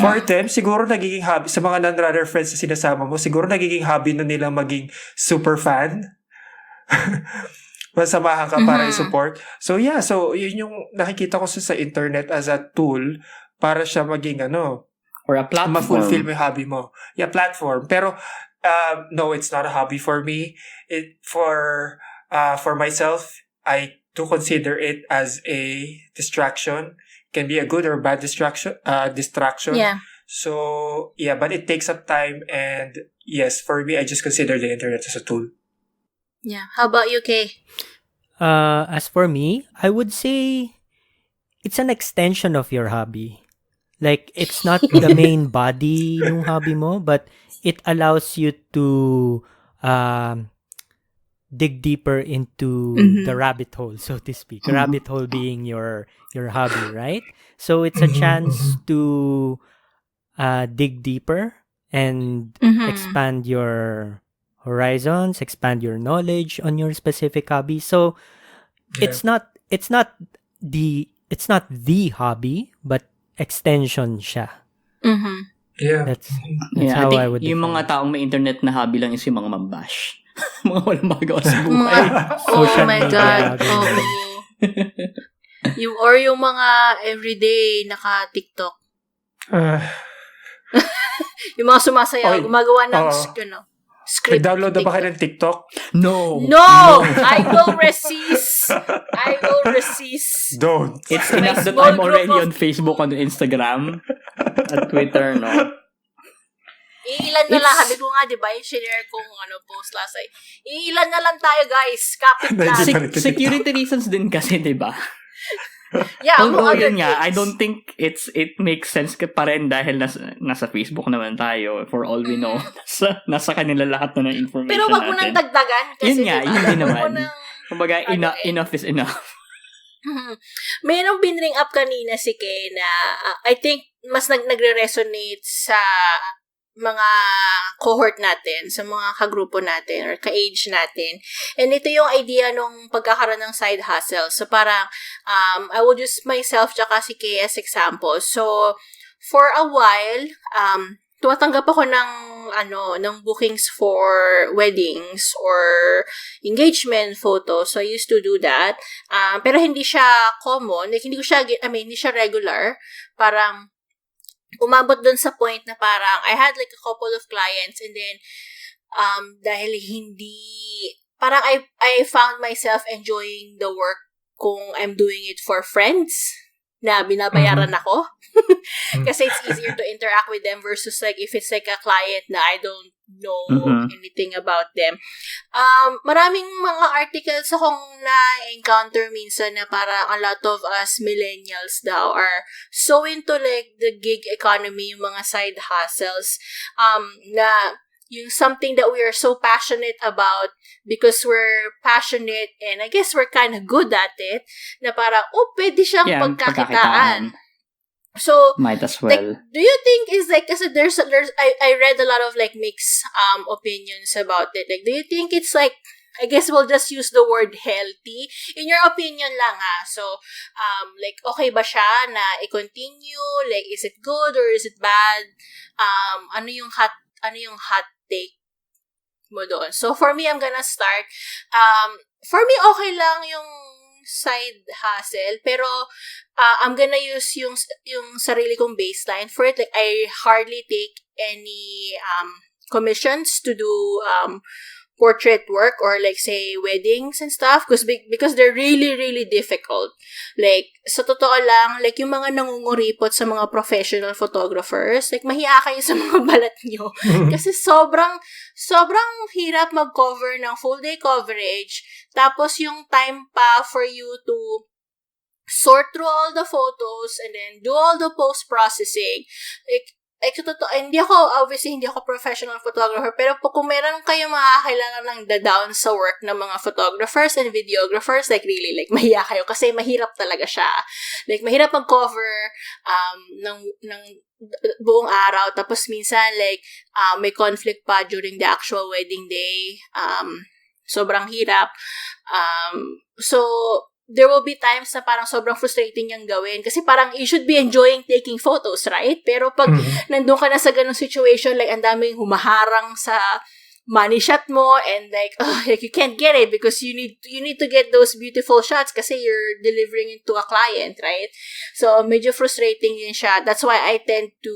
for them, siguro nagiging hobby, sa mga non-runner friends na sinasama mo, siguro nagiging hobby na nila maging super fan. Masamahan ka para i-support. So, yeah. So, yun yung nakikita ko sa internet as a tool para siya maging or a platform. Ma-fulfill mo yung hobby mo. Yeah, platform. Pero, no, it's not a hobby for me. For myself, I do consider it as a distraction. Can be a good or bad distraction. Yeah. So, yeah, but it takes up time. And yes, for me, I just consider the internet as a tool. Yeah. How about you, Kay? As for me, I would say it's an extension of your hobby. Like, it's not the main body ng hobby mo, but it allows you to dig deeper into the rabbit hole, so to speak. Rabbit hole being your hobby, right? So it's a chance to dig deeper and expand your horizons, expand your knowledge on your specific hobby. So it's not the hobby, but extension siya. Yeah. That's Yeah, I how think I would yung define mga it. taong may internet na hobby lang is yung mga mambash. Mga walang magawa sa buhay. Oh Social my media, God. ganyan. Yung mga everyday naka-TikTok. Yung mga sumasayaw, Okay. gumagawa ng script. Nag-download na ba kayo ng TikTok? No! No! I will resist. Don't. It's My enough that small I'm group already of- on Facebook, on Instagram, at Twitter, no? Iilan na lang, sabi ko nga, di ba, yung share kong post last night. Iilan na lang tayo, guys. Kapit lang. Hindi pa rin TikTok. Security reasons din kasi, di ba? Yeah, Although other yun nga, I things. don't think it makes sense pa rin dahil nasa Facebook naman tayo. For all we know, nasa kanila lahat na ng information Pero wag mo nang natin. dagdagan. Kasi, Yun nga, diba, yun din wag mo naman. nang- Kumbaga, Ano enough is enough. Mayroong binring up kanina si Kay na I think mas nagre-resonate sa mga cohort natin, sa mga kagrupo natin or ka-age natin. And ito yung idea nung pagkakaroon ng side hustle. So parang I will use myself tsaka si Kay as example. So for a while, tumatanggap ako ng bookings for weddings or engagement photos. So I used to do that. Pero hindi siya common. Like, hindi siya regular. Parang umabot dun sa point na parang I had like a couple of clients and then dahil parang I found myself enjoying the work kung I'm doing it for friends na binabayaran ako. Kasi it's easier to interact with them versus like if it's like a client na I don't know anything about them. Maraming mga articles akong na-encounter minsan na parang a lot of us millennials daw are so into like the gig economy, yung mga side hustles, na yung something that we are so passionate about because we're passionate and I guess we're kind of good at it, na parang, pwede siyang pagkakitaan. So, might as well. like, do you think is like, kasi there's I read a lot of like mixed opinions about it. Like, do you think it's like, I guess we'll just use the word healthy. In your opinion lang So, like, okay ba siya na i-continue? Like, is it good or is it bad? Ano yung hot take mo doon? So, for me, I'm gonna start. For me, okay lang yung side hustle, pero I'm gonna use yung sarili kong baseline for it. Like, I hardly take any commissions to do portrait work or like say weddings and stuff because they're really really difficult. Like, sa totoo lang, like yung mga nangunguripot sa mga professional photographers, like mahiya kayo sa mga balat nyo kasi sobrang hirap mag-cover ng full day coverage, tapos yung time pa for you to sort through all the photos and then do all the post-processing. Like, hindi ako professional photographer, pero kung meron kayo makakailangan ng down sa work ng mga photographers and videographers, like really, like mahiya kayo kasi mahirap talaga siya. Like, mahirap mag-cover ng buong araw, tapos minsan, like, may conflict pa during the actual wedding day. Sobrang hirap. So, there will be times na parang sobrang frustrating yung gawin. Kasi parang you should be enjoying taking photos, right? Pero pag nandun ka na sa ganung situation, like, ang daming humaharang sa money shot mo and like you can't get it because you need to get those beautiful shots kasi you're delivering it to a client, right? So, medyo frustrating yun siya. That's why I tend to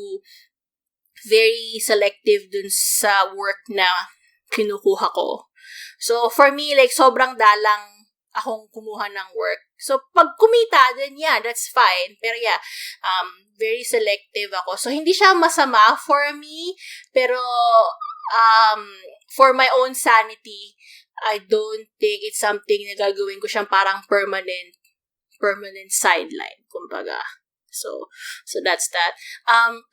very selective dun sa work na kinukuha ko. So, for me, like, sobrang dalang akong kumuha ng work. So, pag kumita, then yeah, that's fine. Pero yeah, very selective ako. So, hindi siya masama for me, pero for my own sanity, I don't think it's something na gagawin ko siyang parang permanent sideline, kumbaga. So that's that.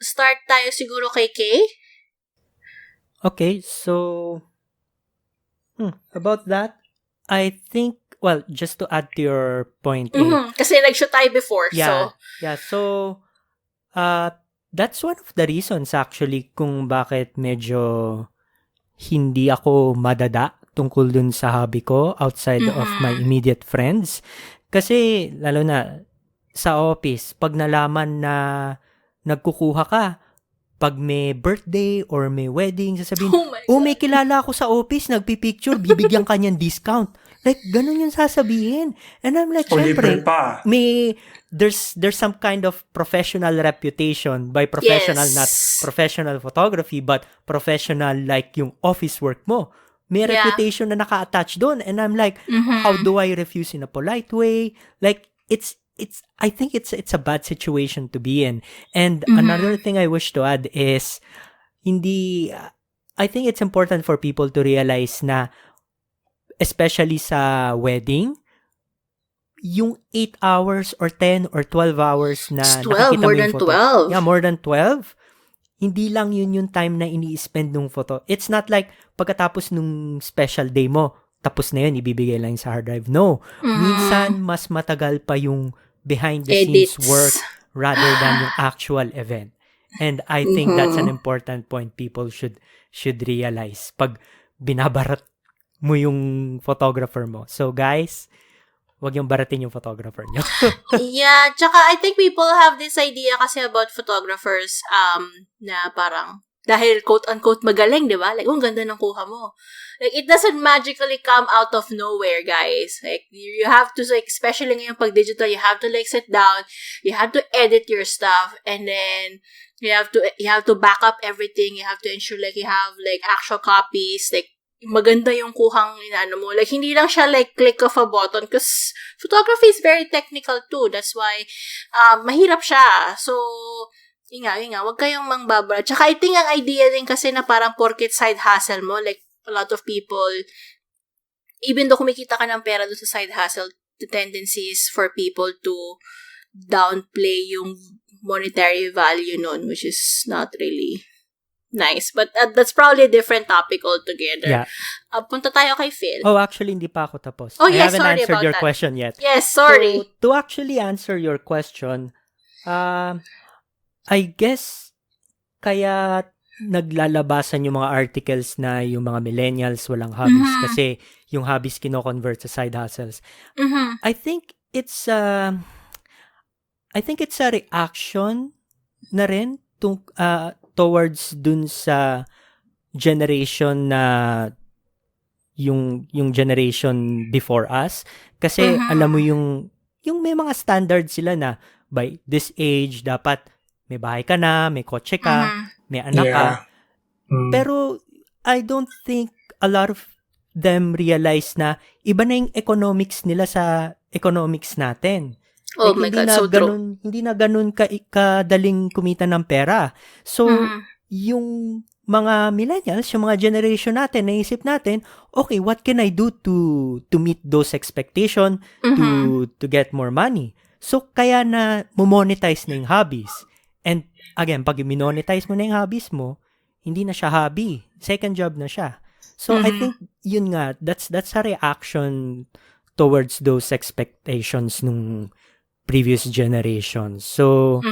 Start tayo siguro kay Kay. Okay, so about that, I think, well, just to add to your point, Kasi nag-shoot tayo before, so that's one of the reasons actually kung bakit medyo hindi ako madada tungkol dun sa hobby ko outside of my immediate friends. Kasi lalo na sa office, pag nalaman na nagkukuha ka, pag may birthday or may wedding, sasabihin, Oh my may kilala ako sa office, nagpipicture, bibigyan ka niyan discount. Like, ganun yung sasabihin. And I'm like, libre syempre, pa. there's some kind of professional reputation. By professional, Yes. not professional photography, but professional like yung office work mo. May Yeah. reputation na naka-attach doon. And I'm like, how do I refuse in a polite way? Like, I think it's a bad situation to be in. And another thing I wish to add is, I think it's important for people to realize na, especially sa wedding, yung 8 hours or 10 or 12 hours na It's 12, nakikita more mo yung than photo. 12. Yeah, more than 12. Hindi lang yun yung time na ini-spend nung photo. It's not like pagkatapos nung special day mo, tapos na yun, ibibigay lang sa hard drive. No. Minsan, mas matagal pa yung behind the scenes Edits. work rather than yung actual event. And I think that's an important point people should realize pag binabarat mo yung photographer mo. So guys, wag yung baratin yung photographer nyo. Yeah, tsaka I think people have this idea kasi about photographers na parang dahil quote-unquote magaling, di ba? Like, ang ganda ng kuha mo. Like, it doesn't magically come out of nowhere, guys. Like, you have to, like, especially ngayon pag digital, you have to, like, sit down, you have to edit your stuff, and then you have to back up everything, you have to ensure, like, you have, like, actual copies, like, maganda yung kuhang inaano mo. Like, hindi lang siya, like, click of a button because photography is very technical too. That's why, mahirap siya. So, wag kayong mangbabara. Tsaka I think ang idea din kasi na parang porket side hustle mo, like a lot of people, even though kumikita ka ng pera doon sa side hustle, the tendency is for people to downplay yung monetary value nun, which is not really nice. But that's probably a different topic altogether. Yeah. Punta tayo kay Phil. Oh, actually, hindi pa ako tapos. Oh, I yes, haven't sorry answered about your that. question yet. Yes, sorry. So, to actually answer your question, I guess, kaya naglalabasan yung mga articles na yung mga millennials walang hobbies kasi yung hobbies kino-convert sa side hustles. I think it's a reaction na rin towards dun sa generation na yung generation before us kasi alam mo yung may mga standards sila na by this age dapat may bahay ka na, may kotse ka, may anak ka. Pero I don't think a lot of them realize na iba na yung economics nila sa economics natin. Oh my God, so true. Hindi na ganun kadaling kumita ng pera. So, yung mga millennials, yung mga generation natin, naisip natin, okay, what can I do to meet those expectations, to get more money? So, kaya na monetize na yung hobbies. And again, pag monetize mo na yung hobbies mo, hindi na siya hobby. Second job na siya. So, I think, yun nga, that's a reaction towards those expectations nung previous generations. So,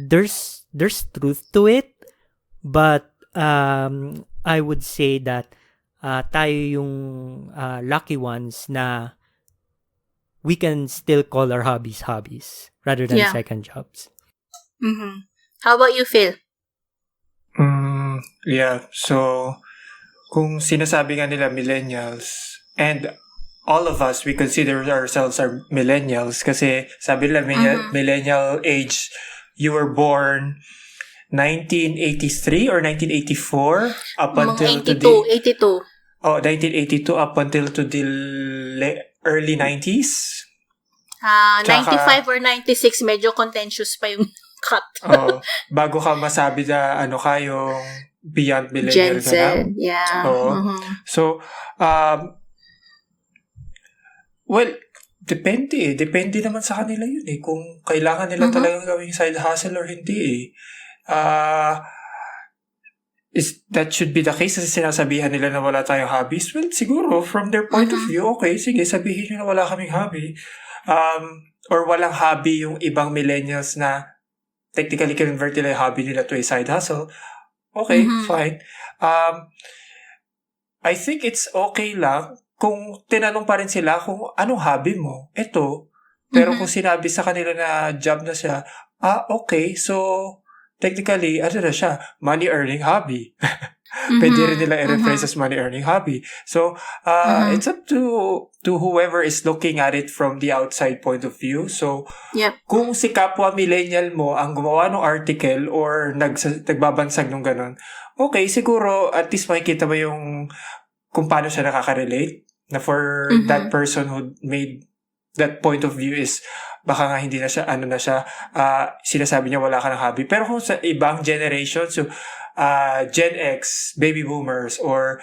there's truth to it, but I would say that tayo yung lucky ones na we can still call our hobbies rather than second jobs. How about you, Phil? Yeah, so kung sinasabi nga nila millennials, and all of us, we consider ourselves are millennials kasi sabi nila millennial age, you were born 1983 or 1984 up until 82. Oh, 1982 up until to the early 90s. 95 or 96, medyo contentious pa yung cut. Bago ka masabi na yung beyond millennial Gen Z, yeah. So, well, depende. Depende naman sa kanila yun eh. Kung kailangan nila talagang gawing side hustle or hindi eh. That should be the case kasi sinasabihan nila na wala tayong hobbies. Well, siguro, from their point of view, okay, sige, sabihin nyo na wala kaming hobby. Or walang hobby yung ibang millennials na technically convert nila yung hobby nila to a side hustle. Okay, fine. I think it's okay lang kung tinanong pa rin sila kung anong hobby mo. Ito. Pero kung sinabi sa kanila na job na siya, okay, so technically, ano na siya, money-earning hobby. Pwede rin nila i-reference as money-earning hobby. So, it's up to whoever is looking at it from the outside point of view. So, kung si kapwa millennial mo ang gumawa ng article or nagbabansag ng ganun, okay, siguro at least makikita mo yung kung paano siya nakaka-relate na for that person who made that point of view is baka nga hindi na siya, sinasabi niya wala ka ng hobby. Pero kung sa ibang generation, so, Gen X, baby boomers, or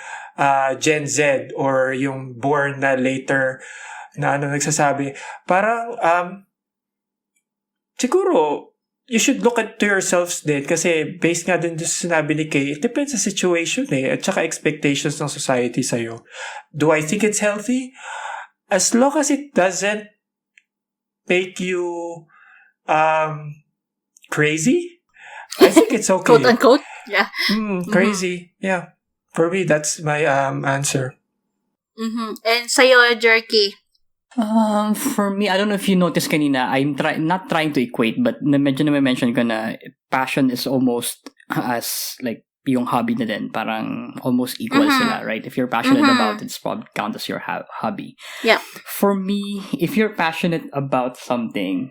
Gen Z, or yung born na later na nagsasabi, parang, siguro, you should look at to yourselves din kasi based nga din sa sinabi ni Kay, it depends sa situation at saka expectations ng society sa'yo. Do I think it's healthy? As long as it doesn't make you crazy, I think it's okay. Quote unquote. Yeah. Crazy. Yeah. For me, that's my answer. And sa'yo, Jerky? For me, I don't know if you noticed kanina, I'm not trying to equate, but medyo na-mention ko na passion is almost as like yung hobby na din, parang almost equal sila, right? If you're passionate about it, it's probably count as your hobby. Yeah. For me, if you're passionate about something,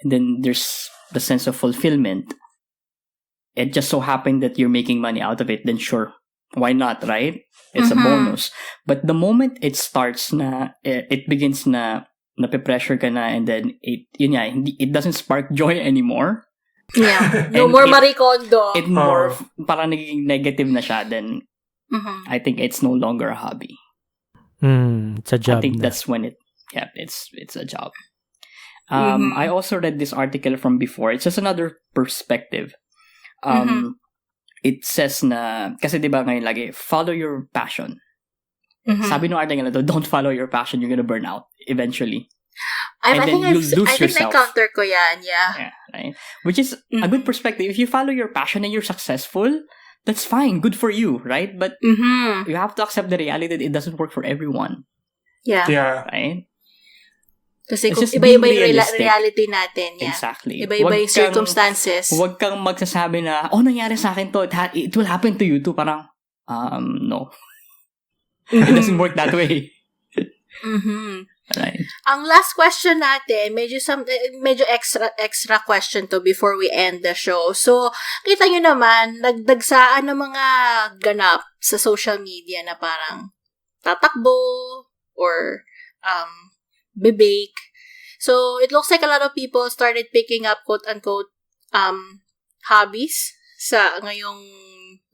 and then there's the sense of fulfillment, it just so happened that you're making money out of it, then sure, why not, right? It's a bonus. But the moment it starts na, it begins na nape-pressure ka na, and then it doesn't spark joy anymore. Yeah. No more Marie Kondo. It more, parang naging negative na siya, then I think it's no longer a hobby. It's a job. I think that's when it's a job. I also read this article from before. It's just another perspective. It says na, kasi diba ngayon lagi, follow your passion. Sabi ng article na to, don't follow your passion, you're gonna burn out eventually. I think I counter ko yan, yeah. Right? Which is a good perspective. If you follow your passion and you're successful, that's fine, good for you, right? But you have to accept the reality that it doesn't work for everyone. Yeah. Right? Kasi kung iba-iba yung reality natin. Yeah. Exactly. Iba-iba yung circumstances. Huwag kang magsasabi na, nangyari sa akin to, it will happen to you too. Parang, no. It doesn't work that way. Right. Ang last question natin, medyo extra question to before we end the show. So, kita nyo naman, nagdagsaan ng mga ganap sa social media na parang tatakbo or bibake. So, it looks like a lot of people started picking up quote-unquote hobbies sa ngayong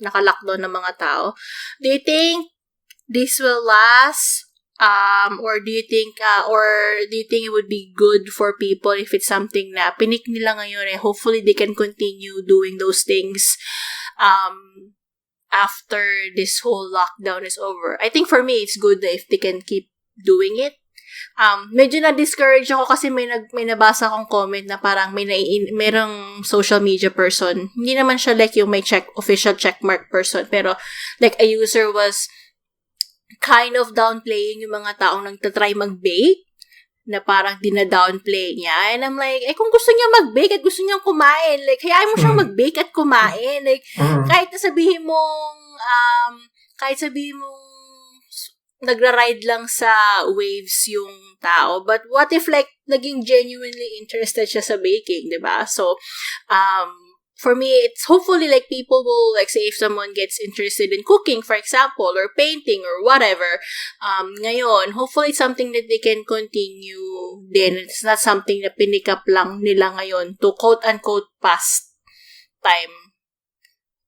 naka-lockdown ng mga tao. Do you think this will last? Or do you think it would be good for people if it's something na pinik nila ngayon hopefully they can continue doing those things after this whole lockdown is over? I think for me, it's good if they can keep doing it. Medyo na-discourage ako kasi may nabasa akong comment na parang merong social media person. Hindi naman siya like yung may official checkmark person, pero like a user was kind of downplaying yung mga taong nagtatry mag-bake na parang dina-downplay niya. And I'm like, kung gusto niya mag-bake at gusto niyang kumain, like, hayaan mo siyang mag-bake at kumain. Like, kahit sabihin mong nagra-ride lang sa waves yung tao. But what if, like, naging genuinely interested siya sa baking, diba? So, for me, it's hopefully like people will, like, say if someone gets interested in cooking, for example, or painting or whatever, ngayon, hopefully it's something that they can continue din. It's not something na pinick up lang nila ngayon to quote-unquote pass time.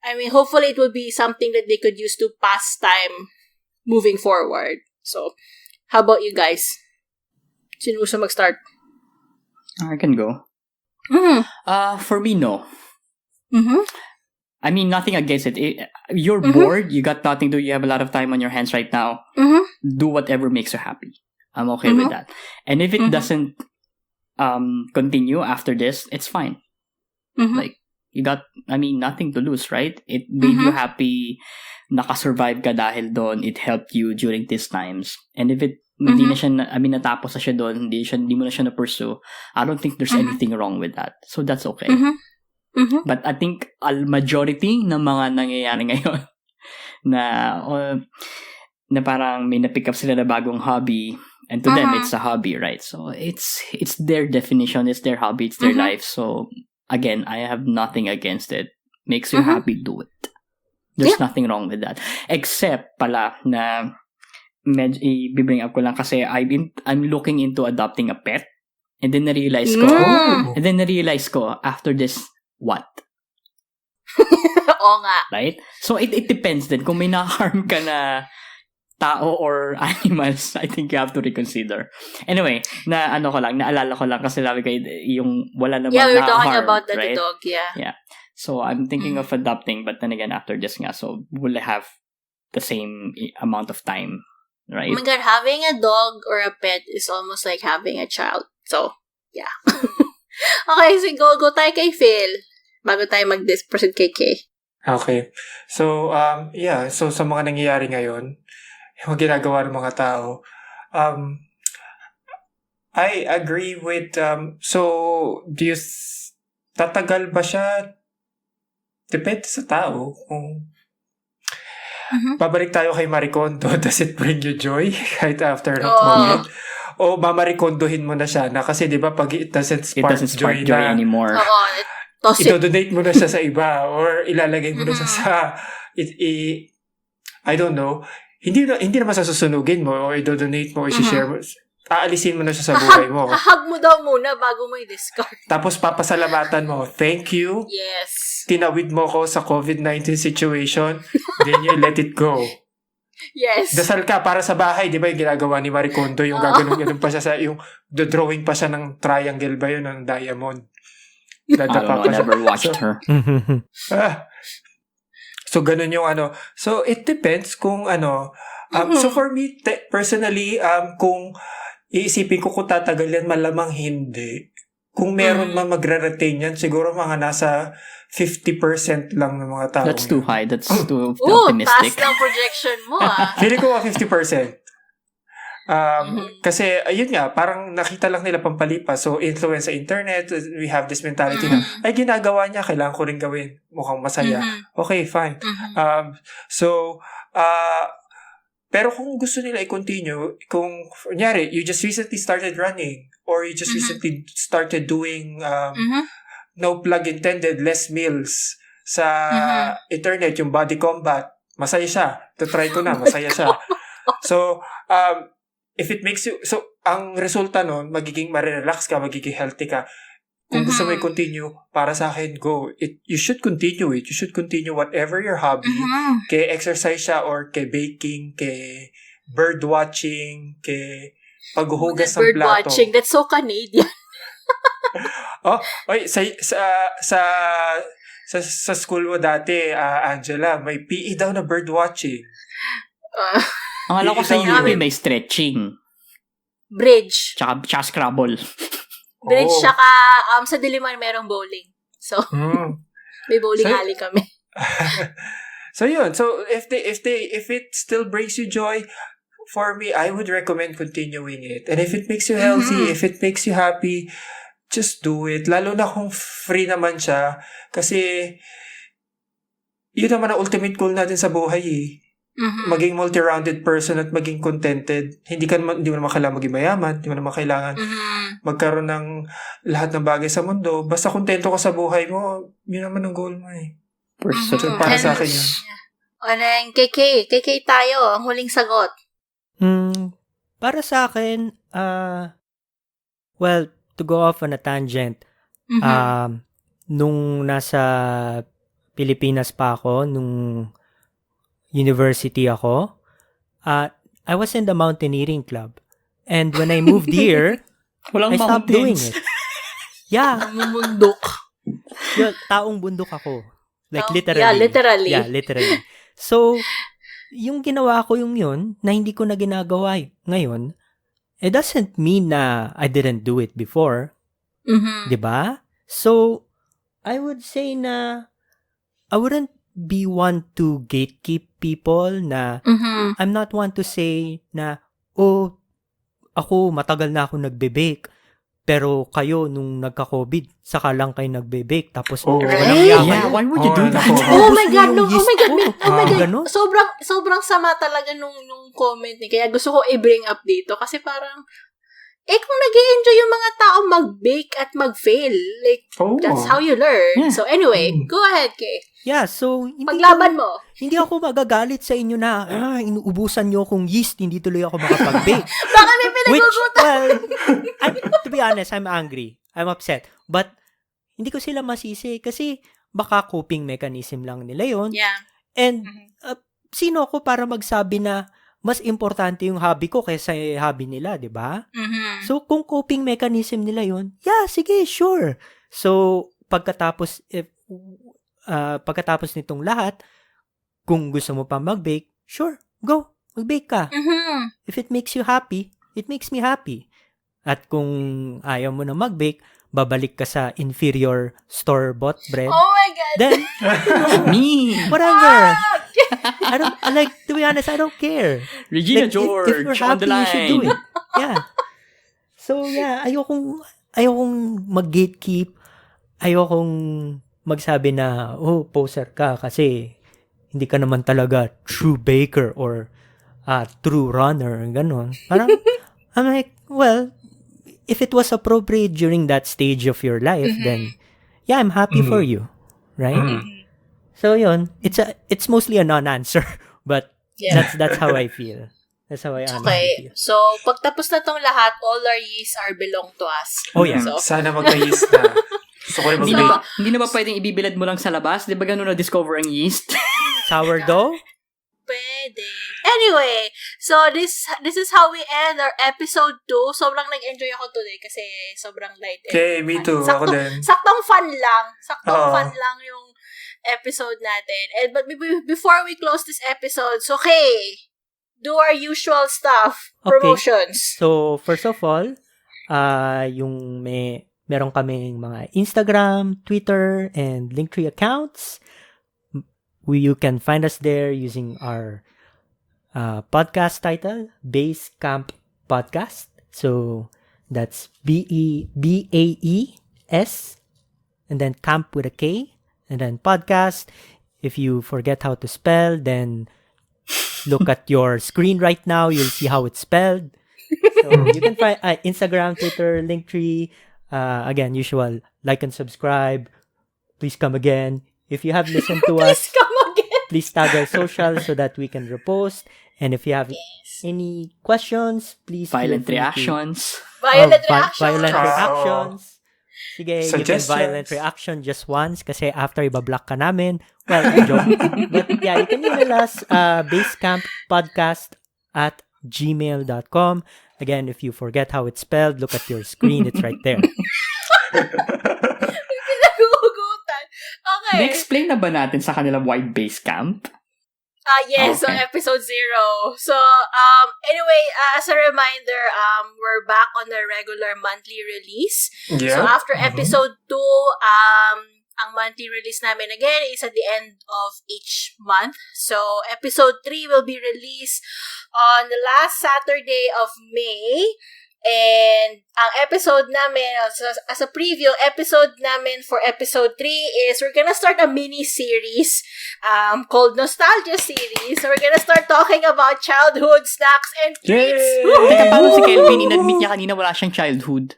I mean, hopefully it will be something that they could use to pass time moving forward. So, how about you guys? Sino gusto mag-start? I can go. For me, no. I mean, nothing against it. You're bored, you got nothing to do, you have a lot of time on your hands right now. Do whatever makes you happy. I'm okay with that. And if it doesn't continue after this, it's fine. Like, you got, nothing to lose, right? It made you happy, nakasurvive ka dahil doon, it helped you during these times. And if it, hindi na siya, natapos na siya doon, hindi mo na siya na-pursue, I don't think there's anything wrong with that. So that's okay. But I think majority ng mga nangyayari ngayon na parang may na-pick up sila na bagong hobby, and to them it's a hobby, right? So it's their definition, it's their hobby, it's their life. So again, I have nothing against it. Makes you happy, do it. There's nothing wrong with that. Except pala na i-bring up ko lang kasi I'm looking into adopting a pet, and then na-realize ko after this, what? Oo nga. Right? So it depends din. Kung may na-harm ka na tao or animals, I think you have to reconsider. Anyway, naalala ko lang kasi sabi ko yung wala namang we were talking na-harm, about the right? dog, Yeah. So I'm thinking of adopting, but then again, after this nga, so we'll have the same amount of time, right? Oh my God, having a dog or a pet is almost like having a child. So, yeah. Okay, so go tayo kay Phil bago tayo mag-proceed kay Kay. Okay. So, so sa mga nangyayari ngayon, yung ginagawa ng mga tao, I agree with, tatagal ba siya? Depende sa tao. Kung babalik tayo kay Marie Kondo, does it bring you joy kahit after ng COVID? O mamarikondohin mo na siya na kasi di ba pag it doesn't spark joy anymore. Ito-donate mo na siya sa iba or ilalagay mo na siya sa I don't know. Hindi naman sa susunugin mo o i-donate mo o i-share mo. Aalisin mo na siya sa buhay mo. Hahag mo daw muna bago mo i-discard. Tapos papasalamatan mo. Thank you. Yes. Tinawid mo ko sa COVID-19 situation. Then you let it go. Yes. Dasal ka para sa bahay. Di ba yung ginagawa ni Marie Kondo? Yung gaganon pa siya yung drawing pa siya ng triangle ba yun? Ng diamond. I never watched her. So, ganun yung So, it depends kung So, for me, personally, kung iisipin ko kung tatagal yan, malamang hindi. Kung meron man magre-retain yan, siguro mga nasa 50% lang ng mga tao. That's too high. That's too optimistic. Taas ng projection mo, Feeling ko 50%. Kasi, ayun nga, parang nakita lang nila pampalipas. So, influence sa internet, we have this mentality na, ay, ginagawa niya, kailangan ko rin gawin. Mukhang masaya. Okay, fine. Pero kung gusto nila i-continue, kung, kunyari, you just recently started running, or you just recently started doing, no plug intended, less meals sa internet, yung body combat, masaya siya. To-try ko na, masaya siya. So, if it makes you, ang resulta nun, magiging marirelax ka, magiging healthy ka. Kung gusto mo i-continue, para sa akin, go. You should continue it. You should continue whatever your hobby. Kay exercise siya or kay baking, kay bird watching, kay paghuhugas ng bird plato. watching, that's so Canadian. Sa school mo dati, Angela, may PE daw na bird watching. Ang alam ko sa UP may stretching. Bridge. Tsaka Scrabble. Bridge, tsaka sa Diliman merong bowling. So, may bowling alley kami. So yun. So if it still brings you joy, for me, I would recommend continuing it. And if it makes you healthy, if it makes you happy, just do it. Lalo na kung free naman siya. Kasi yun naman ang ultimate goal natin sa buhay eh. Maging multi-rounded person at maging contented. Hindi mo naman kailangan maging mayaman, hindi mo naman kailangan magkaroon ng lahat ng bagay sa mundo. Basta kontento ka sa buhay mo, yun naman ang goal mo eh. So, para sa akin yun. KK tayo, ang huling sagot. Para sa akin, well, to go off on a tangent, nung nasa Pilipinas pa ako, nung university ako, I was in the mountaineering club. And when I moved here, I stopped doing it. Yeah. Bundok. Taong bundok ako. Like literally. Yeah, literally. Yeah, literally. So, yung ginawa ko yung yun, na hindi ko na ginagawa ngayon, it doesn't mean na I didn't do it before. Diba? So, I would say na I wouldn't be one to gatekeep people na I'm not one to say na, ako matagal na ako nagbe-bake. Pero kayo, nung nagka-COVID, saka lang kayo nagbe-bake. Tapos, Oh, walang right? iya Yeah, kayo. why would you do that? Oh my God, no. Oh Yeast my God, ko. oh my God. Ganun. Sobrang sama talaga nung comment ni. Kaya gusto ko i-bring up dito. Kasi parang, kung nag-i-enjoy yung mga tao mag-bake at mag-fail, like, that's how you learn. Yeah. So anyway, go ahead, Kay. Yeah, so, Paglaban mo. hindi ako magagalit sa inyo na, inuubusan nyo akong yeast, hindi tuloy ako makapag-bake. Baka may pinagugutan. Well, to be honest, I'm angry. I'm upset. But, hindi ko sila masisi kasi baka coping mechanism lang nila yon. Yeah. And, sino ako para magsabi na mas importante yung hobby ko kaysa hobby nila, di ba? Mm-hmm. So, kung coping mechanism nila yon, yeah, sige, sure. So, pagkatapos nitong lahat, kung gusto mo pa mag-bake, sure, go, mag-bake ka. Mm-hmm. If it makes you happy, it makes me happy. At kung ayaw mo na mag-bake, babalik ka sa inferior store-bought bread, Oh my God. then, Me! whatever. To be honest, I don't care. Regina Like, George, if you're on the happy, you should do line. it. Yeah. So, yeah, ayokong mag-gatekeep. Ayokong magsabi na, poser ka kasi hindi ka naman talaga true baker or true runner. Ganon. Parang, I'm like, well, if it was appropriate during that stage of your life, then, yeah, I'm happy for you. Right? So, yun. It's mostly a non-answer. But, Yeah. that's how I feel. That's how I honestly Okay. feel. So, pagtapos na tong lahat, all our yeast are belong to us. Oh, yeah. So, Sana magka-yeast na. Gusto ko rin Hindi na, mag-bake. hindi na ba pwedeng ibibilad mo lang sa labas? Di ba ganun na-discover ang yeast? Sourdough? pwede. Anyway, so this is how we end our episode 2. Sobrang nag-enjoy ako today kasi sobrang light. Okay, me too. Ako din. Saktong fun lang. Oo. Fun lang yung episode natin. But before we close this episode, so okay, do our usual stuff. Okay. Promotions. So, first of all, meron kaming mga Instagram, Twitter, and Linktree accounts. You can find us there using our podcast title, Kamp Podcast. So, that's BAE'S, and then Kamp with a K, and then podcast. If you forget how to spell, then look at your screen right now. You'll see how it's spelled. So you can find Instagram, Twitter, Linktree. Again, usual like and subscribe. Please come again. If you have listened to us, please tag our social so that we can repost. And if you have any questions, please Violent feel free to- reactions. Violent reactions. Violent Oo. reactions. Sige, you can Suggestions. violent reaction just once kasi after ibablock ka namin. Well, joke. But yeah, you can email us basecamppodcast@gmail.com. Again, if you forget how it's spelled, look at your screen. It's right there. Pinagugutan. Okay. Na-explain na ba natin sa kanila why base camp? Yes, Okay. on episode 0. So, anyway, as a reminder, we're back on the regular monthly release. Yeah. So, after episode 2, ang monthly release namin again is at the end of each month. So, episode 3 will be released on the last Saturday of May. And ang episode namin, as a preview, episode namin for episode 3 is we're gonna start a mini-series called Nostalgia Series. So we're gonna start talking about childhood snacks and treats. Yay! Woo! Teka, paano si Kelvin? In-admit niya kanina wala siyang childhood.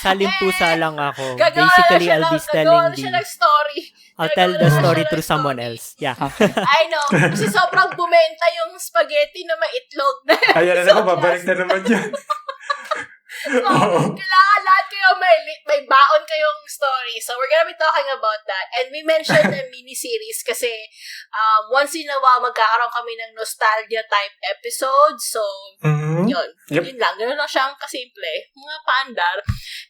Salimpusa lang ako. Gagawa Basically, na I'll be siya telling na siya ng story. I'll tell the story through someone else. Yeah. I know. Kasi sobrang bumenta yung spaghetti na may itlog na. Ayan na naman, babalik na naman yan. So, kailangan lahat kayo may baon kayong story. So, we're gonna be talking about that. And we mentioned a mini-series kasi once in a while, magkakaroon kami ng nostalgia type episode. So, yun. Yep. Yun lang. Ganun lang siyang kasimple. Mga paandar.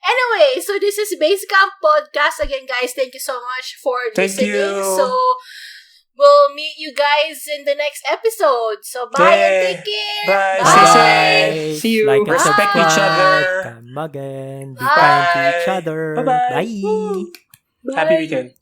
Anyway, so this is Basecamp Podcast. Again, guys, thank you so much for Thank listening. you. So, we'll meet you guys in the next episode. So, bye and take care. Bye. Bye. Stay safe. See you. Like and Respect each subscribe. other. Come again. Be Bye. kind to each other. Bye-bye. Bye. Happy weekend.